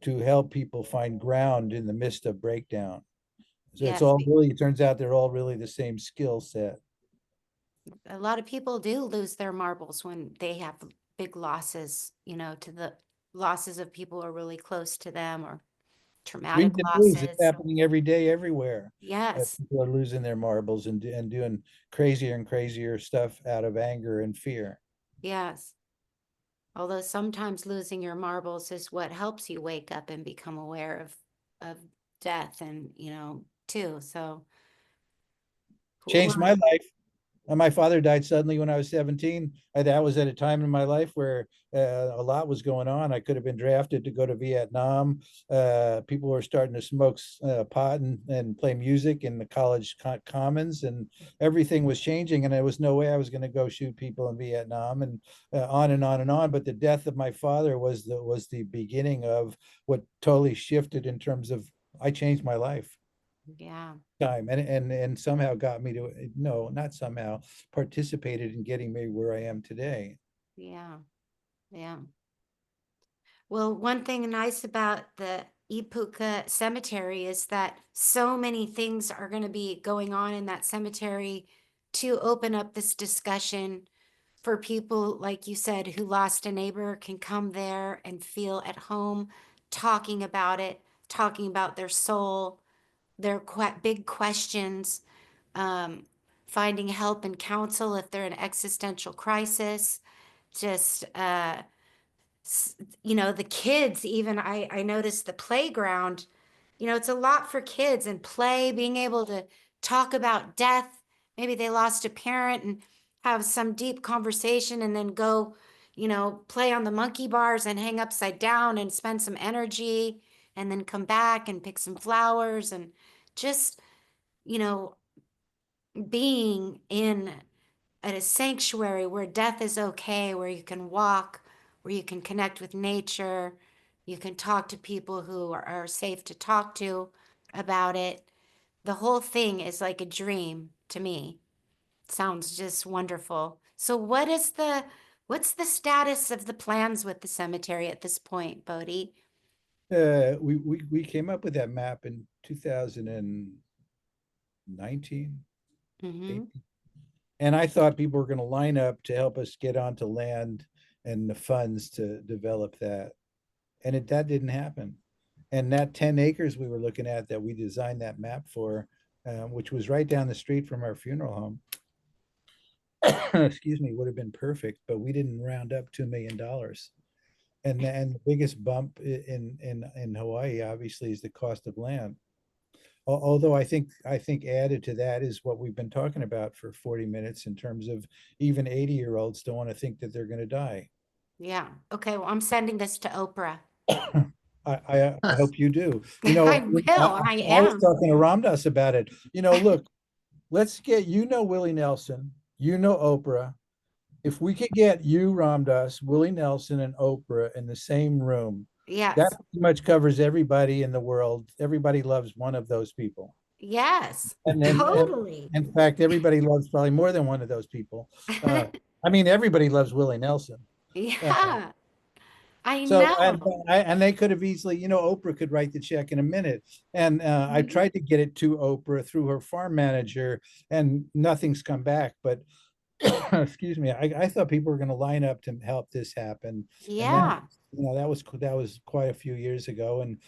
to help people find ground in the midst of breakdown. So Yes. it turns out they're all really the same skill set. A lot of people do lose their marbles when they have big losses, to the losses of people who are really close to them or Read traumatic the news, it's losses. happening every day, everywhere. Yes. People are losing their marbles and doing crazier and crazier stuff out of anger and fear. Yes. Although sometimes losing your marbles is what helps you wake up and become aware of death and, too. So who Changed my life. And my father died suddenly when I was 17. That was at a time in my life where a lot was going on. I could have been drafted to go to Vietnam. People were starting to smoke pot and play music in the college commons, and everything was changing. And there was no way I was going to go shoot people in Vietnam, and on and on and on. But the death of my father was the beginning of what totally shifted in terms of I changed my life Yeah. time and somehow got me to no not somehow participated in getting me where I am today. Yeah. Yeah. Well, one thing nice about the Īpuka cemetery is that so many things are going to be going on in that cemetery to open up this discussion for people, like you said, who lost a neighbor can come there and feel at home talking about it, talking about their soul, their big questions, um, finding help and counsel if they're in existential crisis, just, the kids, even I noticed the playground, it's a lot for kids and play, being able to talk about death. Maybe they lost a parent and have some deep conversation and then go, play on the monkey bars and hang upside down and spend some energy and then come back and pick some flowers and just, you know, being in at a sanctuary where death is okay, where you can walk, where you can connect with nature, you can talk to people who are safe to talk to about it. The whole thing is like a dream to me. Sounds just wonderful. So what's the status of the plans with the cemetery at this point, Bodhi? We came up with that map in 2000 and 19, Mm-hmm. 18. And I thought people were going to line up to help us get onto land and the funds to develop that. And that didn't happen. And that 10 acres we were looking at that we designed that map for, which was right down the street from our funeral home, excuse me, would have been perfect, but we didn't round up $2 million. And the biggest bump in Hawaii, obviously, is the cost of land. Although I think added to that is what we've been talking about for 40 minutes in terms of even 80-year-olds don't want to think that they're going to die. Yeah. Okay. Well, I'm sending this to Oprah. I hope you do. I will. I was am. talking to Ramdas about it. Look, let's get, Willie Nelson, Oprah. If we could get you, Ramdas, Willie Nelson, and Oprah in the same room, Yes. that pretty much covers everybody in the world. Everybody loves one of those people. Yes. And Totally. in fact, everybody loves probably more than one of those people. I mean, everybody loves Willie Nelson. Yeah. I So, know. and they could have easily, Oprah could write the check in a minute. And I tried to get it to Oprah through her farm manager, and nothing's come back. But excuse me, I thought people were going to line up to help this happen. And Yeah. that was quite a few years ago. And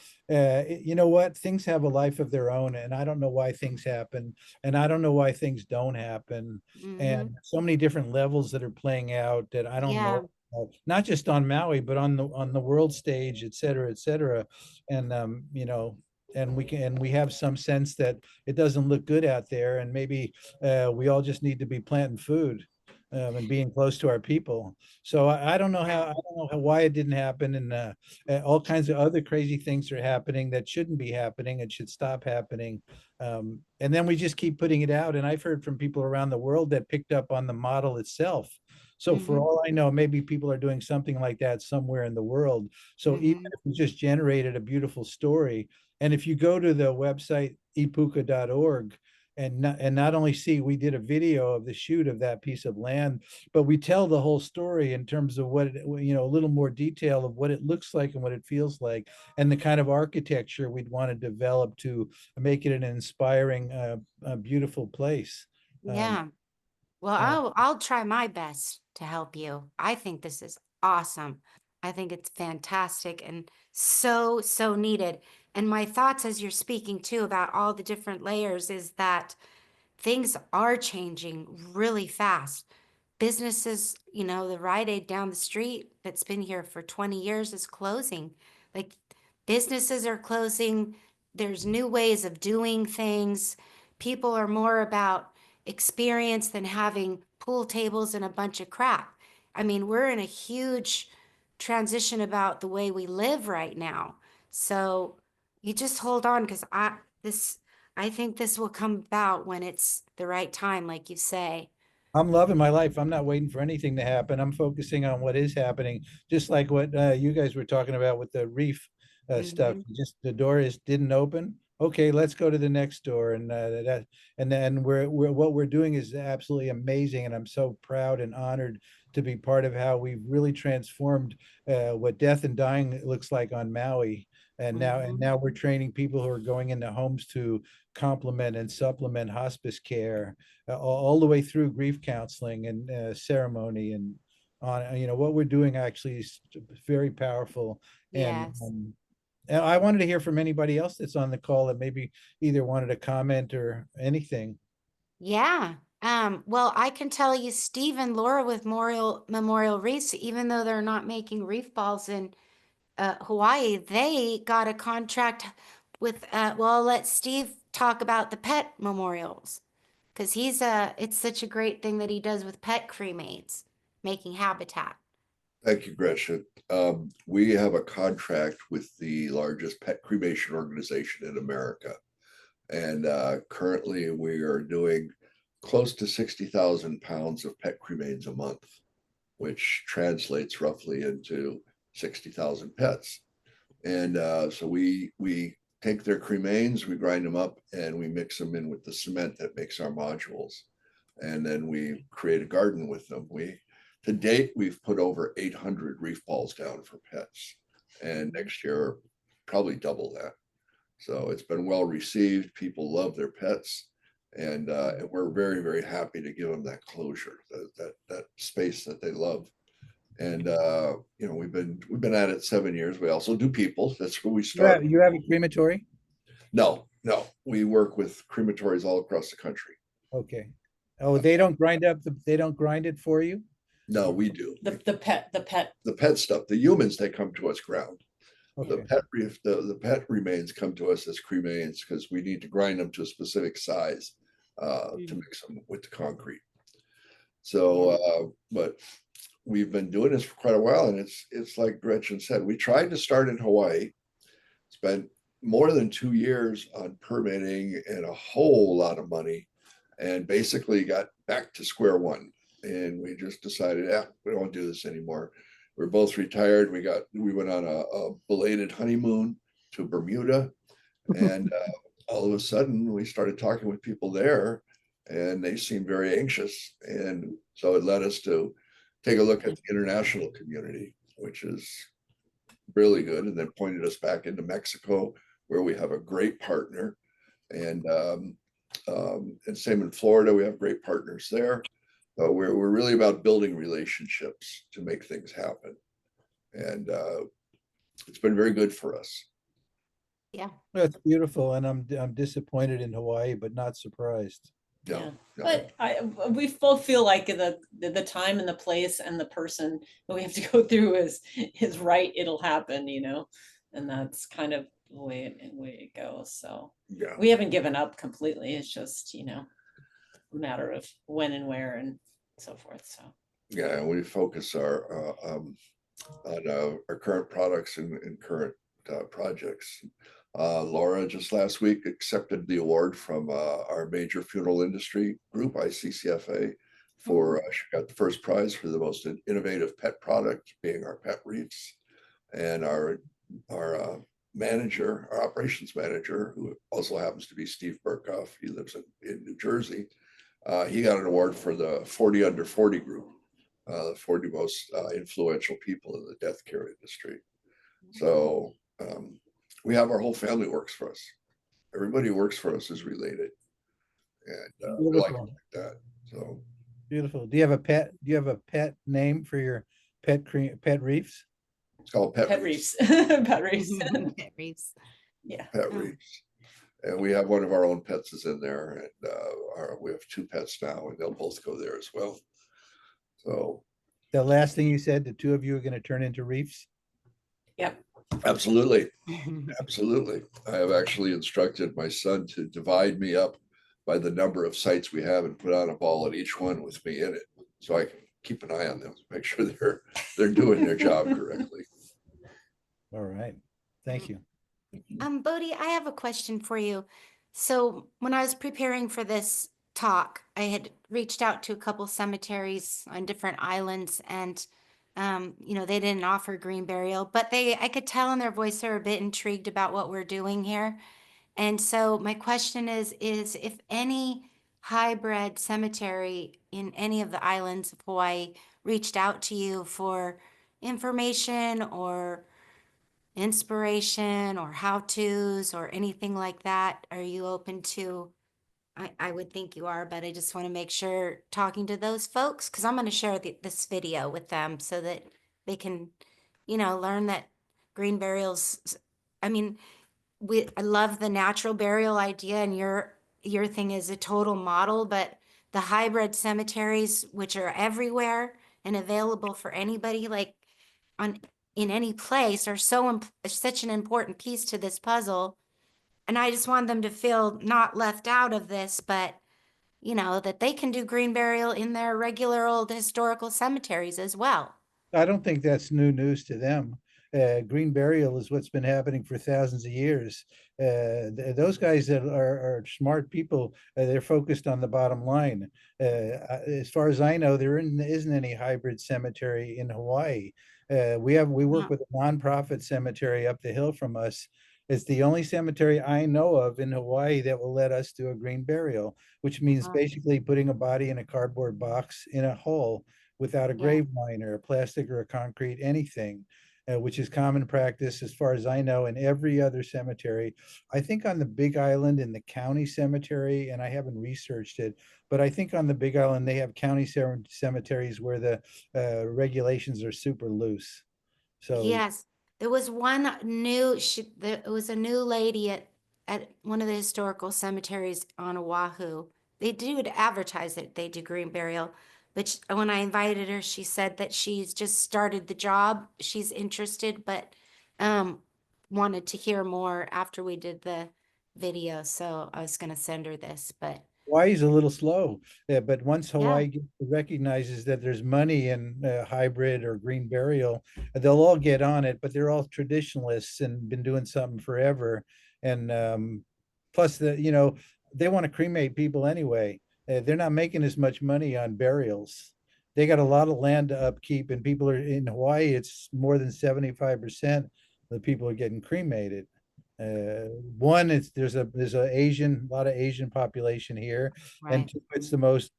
you know what? Things have a life of their own, and I don't know why things happen, and I don't know why things don't happen. And so many different levels that are playing out that I don't Yeah. know. Not just on Maui, but on the world stage, et cetera, et cetera. And and we have some sense that it doesn't look good out there, and maybe we all just need to be planting food and being close to our people. So I don't know why it didn't happen, and all kinds of other crazy things are happening that shouldn't be happening. It should stop happening. And then we just keep putting it out. And I've heard from people around the world that picked up on the model itself. So for all I know, maybe people are doing something like that somewhere in the world. So even if we just generated a beautiful story, and if you go to the website Īpuka.org, and not only see we did a video of the shoot of that piece of land, but we tell the whole story in terms of what a little more detail of what it looks like and what it feels like, and the kind of architecture we'd want to develop to make it an inspiring, beautiful place. Yeah. Well, I'll try my best to help you. I think this is awesome. I think it's fantastic and so, so needed. And my thoughts as you're speaking too about all the different layers is that things are changing really fast. Businesses, the Rite Aid down the street that's been here for 20 years is closing. Like businesses are closing. There's new ways of doing things. People are more about experience than having pool tables and a bunch of crap. I mean, we're in a huge transition about the way we live right now. So you just hold on because I think this will come about when it's the right time, like you say. I'm loving my life. I'm not waiting for anything to happen. I'm focusing on what is happening, just like what you guys were talking about with the reef stuff. Just the door didn't open. Okay, let's go to the next door, and and then what we're doing is absolutely amazing, and I'm so proud and honored to be part of how we've really transformed what death and dying looks like on Maui. And now we're training people who are going into homes to complement and supplement hospice care, all the way through grief counseling and ceremony, and on what we're doing actually is very powerful. Yes. And I wanted to hear from anybody else that's on the call that maybe either wanted to comment or anything. Yeah. Well, I can tell you, Steve and Laura with Memorial Reefs, even though they're not making reef balls in Hawaii, they got a contract with, well, I'll let Steve talk about the pet memorials because it's such a great thing that he does with pet cremates, making habitat. Thank you, Gretchen. We have a contract with the largest pet cremation organization in America. And currently we are doing close to 60,000 pounds of pet cremains a month, which translates roughly into 60,000 pets. And so we take their cremains, we grind them up, and we mix them in with the cement that makes our modules. And then we create a garden with them. To date, we've put over 800 reef balls down for pets. And next year, probably double that. So it's been well received. People love their pets. And we're very, very happy to give them that closure, that space that they love. And you know, we've been at it 7 years. We also do people. That's where we start. You have a crematory? No, we work with crematories all across the country. Okay. Oh, they don't grind it for you? No, we do. The The pet stuff, the humans, they come to us ground. Okay. The pet remains come to us as cremains because we need to grind them to a specific size to mix them with the concrete. So, but we've been doing this for quite a while, and it's like Gretchen said, we tried to start in Hawaii, spent more than 2 years on permitting and a whole lot of money, and basically got back to square one. And we just decided, we don't want to do this anymore. We're both retired. We went on a belated honeymoon to Bermuda, and all of a sudden we started talking with people there, and they seemed very anxious. And so it led us to take a look at the international community, which is really good, and then pointed us back into Mexico, where we have a great partner, and same in Florida, we have great partners there. We're really about building relationships to make things happen, and it's been very good for us. Yeah. That's beautiful, and I'm disappointed in Hawaii, but not surprised. Yeah. No. But we both feel like the time and the place and the person that we have to go through is right. It'll happen, you know, and that's kind of the way it goes. So Yeah, we haven't given up completely. It's just, you know, a matter of when and where and so forth. So yeah, and we focus on our current products and current projects. Laura just last week accepted the award from our major funeral industry group, ICCFA, for she got the first prize for the most innovative pet product, being our pet wreaths. And our manager, our operations manager, who also happens to be Steve Burkhoff, he lives in New Jersey, he got an award for the 40 under 40 group, the 40 most influential people in the death care industry. So we have our whole family works for us. Everybody who works for us is related, and we like it like that. So Beautiful. Do you have a pet? Do you have a pet name for your pet wreaths? it's called pet reefs. wreaths. Pet reefs. Pet wreaths. Yeah. Pet wreaths. And we have one of our own pets is in there, and we have 2 pets now, and they'll both go there as well. So The last thing you said, the two of you are going to turn into reefs? Yep. absolutely, absolutely. I have actually instructed my son to divide me up by the number of sites we have and put on a ball at each one with me in it, so I can keep an eye on them, make sure they're doing their job correctly. All right. Thank you. Bodhi, I have a question for you. So when I was preparing for this talk, I had reached out to a couple cemeteries on different islands, and you know, they didn't offer green burial, but I could tell in their voice they're a bit intrigued about what we're doing here. And so my question is if any hybrid cemetery in any of the islands of Hawaii reached out to you for information or inspiration or how-tos or anything like that, are you open to? I would think you are, but I just want to make sure talking to those folks, because I'm going to share this video with them so that they can, you know, learn that green burials, I mean, I love the natural burial idea, and your thing is a total model, but the hybrid cemeteries, which are everywhere and available for anybody, like in any place, are such an important piece to this puzzle. And I just want them to feel not left out of this, but you know, that they can do green burial in their regular old historical cemeteries as well. I don't think that's new news to them. Green burial is what's been happening for thousands of years. Those guys that are smart people, they're focused on the bottom line. As far as I know, there isn't any hybrid cemetery in Hawaii. We work with a nonprofit cemetery up the hill from us. It's the only cemetery I know of in Hawaii that will let us do a green burial, which means basically putting a body in a cardboard box in a hole without a grave liner, a plastic or a concrete, anything. which is common practice, as far as I know, in every other cemetery. I think on the Big Island in the county cemetery, and I haven't researched it, but I think on the Big Island they have county cemeteries where the regulations are super loose. So Yes, there was one new, there was a new lady at one of the historical cemeteries on Oahu. They do advertise that they do green burial, but when I invited her, she said that she's just started the job. She's interested, but wanted to hear more after we did the video. So I was gonna send her this, but Hawaii's a little slow, but once yeah, Hawaii recognizes that there's money in hybrid or green burial, they'll all get on it. But they're all traditionalists and been doing something forever. And plus, they want to cremate people anyway. They're not making as much money on burials. They got a lot of land to upkeep, and people are in Hawaii. It's more than 75% of the people are getting cremated. One, there's a lot of Asian population here, and right, two, it's the most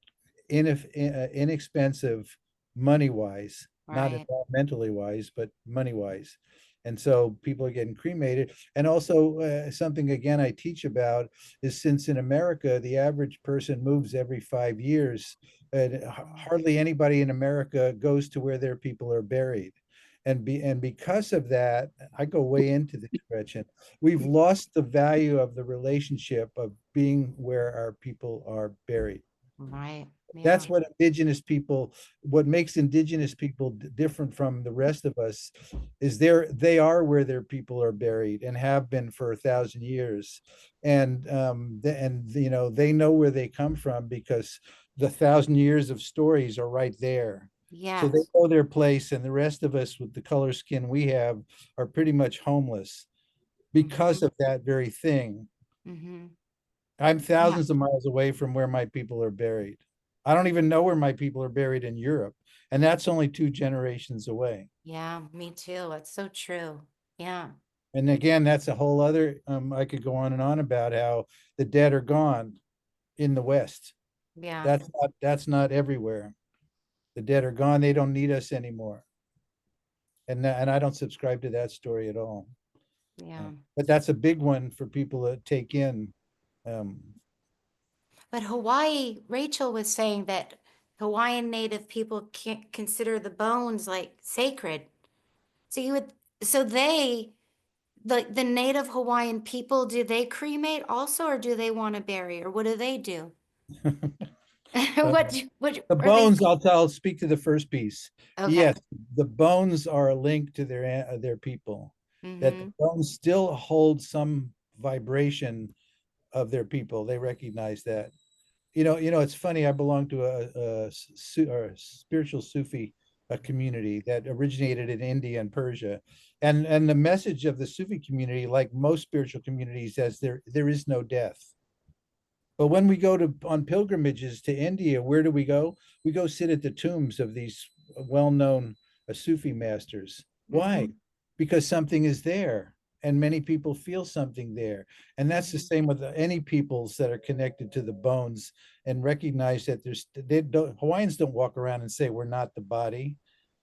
inexpensive money wise, not right. environmentally wise, but money wise. And so people are getting cremated. And also, something again I teach about is, since in America the average person moves every 5 years, hardly anybody in America goes to where their people are buried. And because of that, I go way into this, Gretchen. We've lost the value of the relationship of being where our people are buried. Right. Yeah. That's what what makes indigenous people different from the rest of us, is they are where their people are buried and have been for 1,000 years. And they know where they come from, because the 1,000 years of stories are right there. So they Yes. know their place, and the rest of us with the color skin we have are pretty much homeless because of that very thing. Mm-hmm. I'm Yeah. thousands of miles away from where my people are buried. I don't even know where my people are buried in Europe, and that's only 2 generations away. Yeah, me too. It's so true. Yeah. And again, that's a whole other, I could go on and on about how the dead are gone in the West. Yeah. That's not everywhere. The dead are gone. They don't need us anymore. And I don't subscribe to that story at all. Yeah. But that's a big one for people to take in. Um, But Hawaii, Rachel was saying that Hawaiian Native people can't consider the bones like sacred. So you would, so they, the Native Hawaiian people, do they cremate also, or do they want to bury, or what do they do? What The are they? bones, I'll speak to the first piece. Okay. Yes, the bones are a link to their people. That the Mm-hmm. bones still hold some vibration of their people. They recognize that. It's funny. I belong to a spiritual Sufi community that originated in India and Persia, and the message of the Sufi community, like most spiritual communities, is there is no death. But when we go on pilgrimages to India, where do we go? We go sit at the tombs of these well-known Sufi masters. Why? Mm-hmm. Because something is there, and many people feel something there. And that's the same with any peoples that are connected to the bones, and recognize that Hawaiians don't walk around and say we're not the body,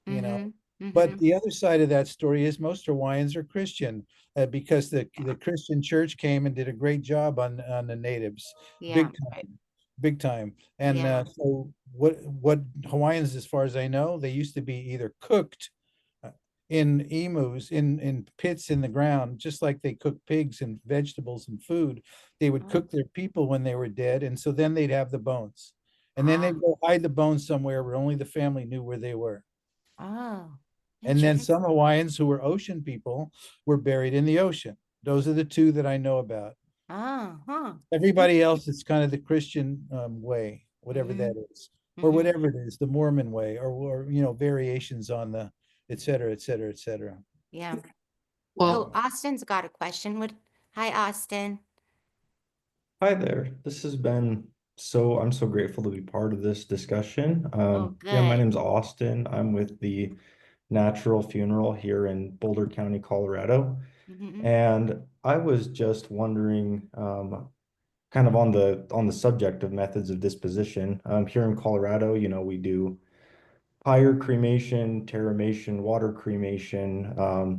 you know. Mm-hmm. But Mm-hmm. the other side of that story is most Hawaiians are Christian, because the Christian church came and did a great job on the natives, Yeah. big time, big time. And Yeah. so what Hawaiians, as far as I know, they used to be either cooked in emus in pits in the ground, just like they cook pigs and vegetables and food. They would Oh. cook their people when they were dead, and so then they'd have the bones, and then Ah. they'd go hide the bones somewhere where only the family knew where they were. Oh. And then Interesting. some Hawaiians who were ocean people were buried in the ocean. Those are the two that I know about. Oh, huh. Everybody else, it's kind of the Christian way, whatever Mm-hmm. that is, or Mm-hmm. whatever it is, the Mormon way, or variations on the et cetera, et cetera, et cetera. Yeah. Oh, Well, Austin's got a question. Hi, Austin. Hi there. This has been I'm so grateful to be part of this discussion. Oh, Yeah, my good. name's Austin. I'm with the Natural Funeral here in Boulder County, Colorado. Mm-hmm. And I was just wondering, kind of on the subject of methods of disposition. Here in Colorado, we do fire cremation, terramation, water cremation,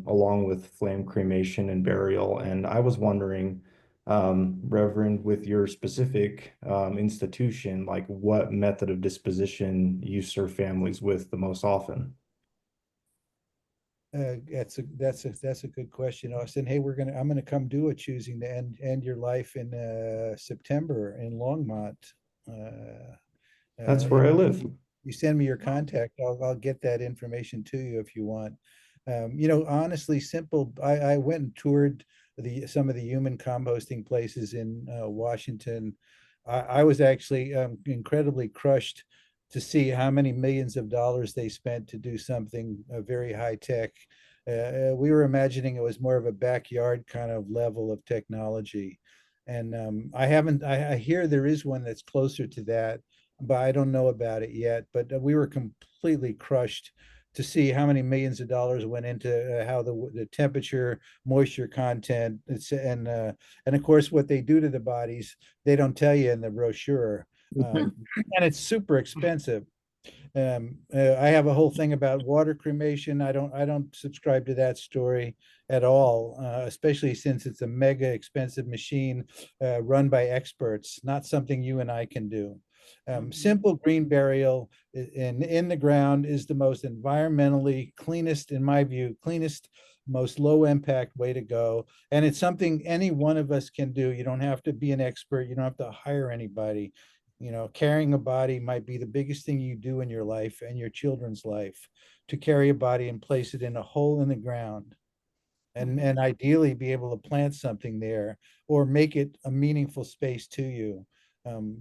along with flame cremation and burial. And I was wondering, Reverend, with your specific institution, like what method of disposition you serve families with the most often? That's a good question, Austin. Hey, I'm gonna come do a choosing to end your life in September in Longmont. That's where I live. You send me your contact, I'll get that information to you if you want. Honestly, simple. I went and toured some of the human composting places in Washington. I was actually incredibly crushed to see how many millions of dollars they spent to do something very high tech. We were imagining it was more of a backyard kind of level of technology. And I hear there is one that's closer to that, but I don't know about it yet. But we were completely crushed to see how many millions of dollars went into how the temperature, moisture content, and of course what they do to the bodies, they don't tell you in the brochure, and it's super expensive. I have a whole thing about water cremation. I don't subscribe to that story at all, especially since it's a mega expensive machine run by experts, not something you and I can do. Simple green burial in the ground is the most environmentally cleanest, in my view, cleanest, most low impact way to go. And it's something any one of us can do. You don't have to be an expert. You don't have to hire anybody. Carrying a body might be the biggest thing you do in your life and your children's life, to carry a body and place it in a hole in the ground, and ideally be able to plant something there or make it a meaningful space to you.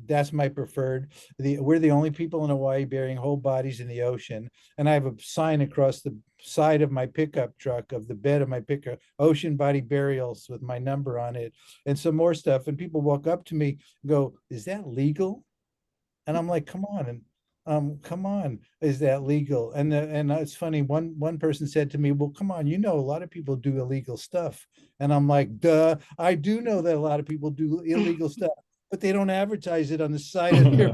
That's my preferred. We're the only people in Hawaii burying whole bodies in the ocean. And I have a sign across the side of my pickup truck, of the bed of my pickup, ocean body burials, with my number on it and some more stuff. And people walk up to me and go, "Is that legal?" And I'm like, come on, is that legal? And it's funny, one person said to me, "Well, come on, a lot of people do illegal stuff." And I'm like, duh, I do know that a lot of people do illegal stuff, but they don't advertise it on the side of their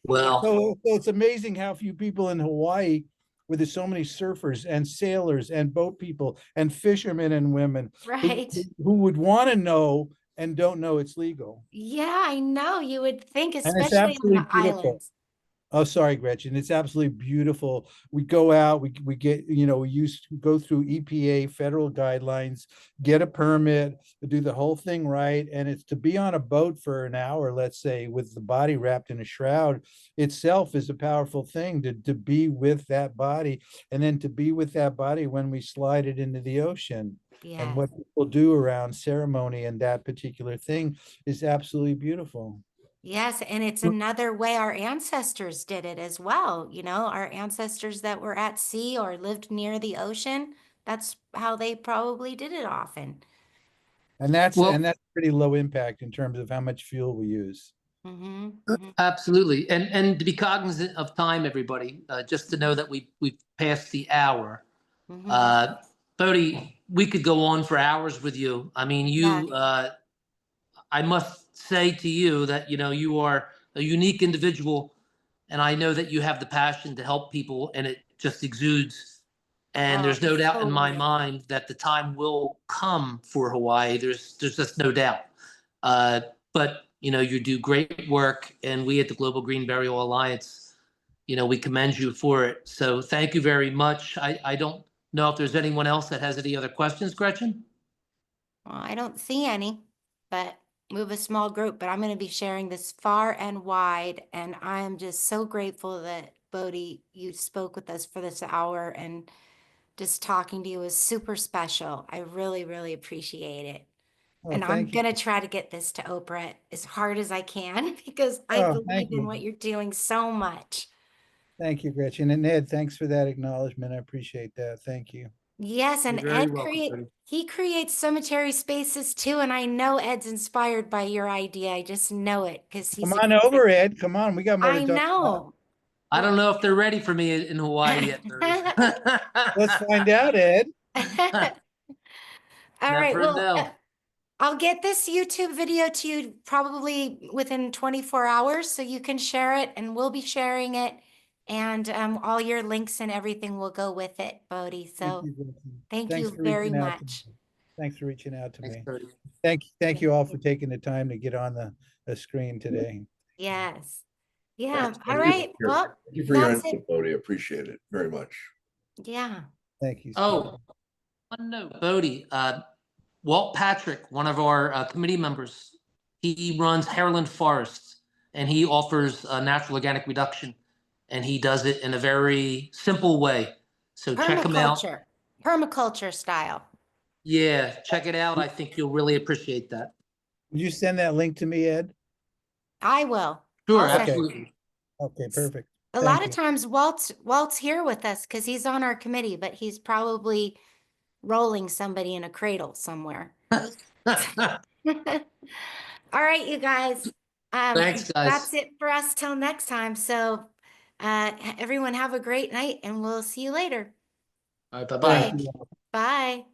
Well, so it's amazing how few people in Hawaii, where there's so many surfers and sailors and boat people and fishermen and women Right. who would want to know and don't know it's legal. Yeah, I know. You would think, And it's especially on absolutely the beautiful. islands. Oh, sorry, Gretchen. It's absolutely beautiful. We go out, we get, we go through EPA federal guidelines, get a permit, do the whole thing right. And it's to be on a boat for an hour, let's say, with the body wrapped in a shroud itself is a powerful thing, to be with that body, and then to be with that body when we slide it into the ocean. Yeah. And what people do around ceremony and that particular thing is absolutely beautiful. Yes, and it's another way our ancestors did it as well. Our ancestors that were at sea or lived near the ocean, that's how they probably did it often. And that's Well- pretty low impact in terms of how much fuel we use. absolutely. And to be cognizant of time, everybody, just to know that we've passed the hour. Bodhi, we could go on for hours with you. I mean, I must say to you that, you are a unique individual, and I know that you have the passion to help people, and it just exudes. And there's no doubt in my mind that the time will come for Hawaii. There's just no doubt. But, you do great work, and we at the Global Green Burial Alliance, we commend you for it. So thank you very much. I don't know if there's anyone else that has any other questions, Gretchen? Well, I don't see any, but we have a small group, but I'm going to be sharing this far and wide. And I am just so grateful that Bodhi, you spoke with us for this hour, and just talking to you is super special. I really, really appreciate it. Oh, and I'm thank you. going to try to get this to Oprah as hard as I can, because I Oh, believe thank in you. what you're doing so much. Thank you, Gretchen. And Ed, thanks for that acknowledgement. I appreciate that. Thank you. Yes, and You're very Ed welcome, Bodhi. he creates cemetery spaces too, and I know Ed's inspired by your idea. I just know it because he's Come on over, Ed. Come on. We got more I to talk about. know. I don't know if they're ready for me in Hawaii yet, Bodhi. Let's find out, Ed. All right. Never Well, know. I'll get this YouTube video to you probably within 24 hours so you can share it, and we'll be sharing it. And all your links and everything will go with it, Bodhi. So thank Thanks you for very reaching out to much. me. Thanks for reaching out to Thanks, me. Bodhi. Thank you all for taking the time to get on the screen today. Yes. Yeah. Thanks. All Thank you right. for your- Well, Thank you for your that's it. input, Bodhi. Appreciate it very much. Yeah. Thank you. Oh, one note, Bodhi, Walt Patrick, one of our committee members, he runs Hareland Forests, and he offers natural organic reduction, and he does it in a very simple way. So check him out. Permaculture style. Yeah, check it out. I think you'll really appreciate that. Would you send that link to me, Ed? I will. Sure, I'll send- absolutely. Okay, perfect. A Thank lot of you. times Walt's here with us because he's on our committee, but he's probably rolling somebody in a cradle somewhere. All right, you guys. Thanks, guys. That's it for us till next time. So everyone have a great night, and we'll see you later. All right, bye-bye. Thank you. Bye.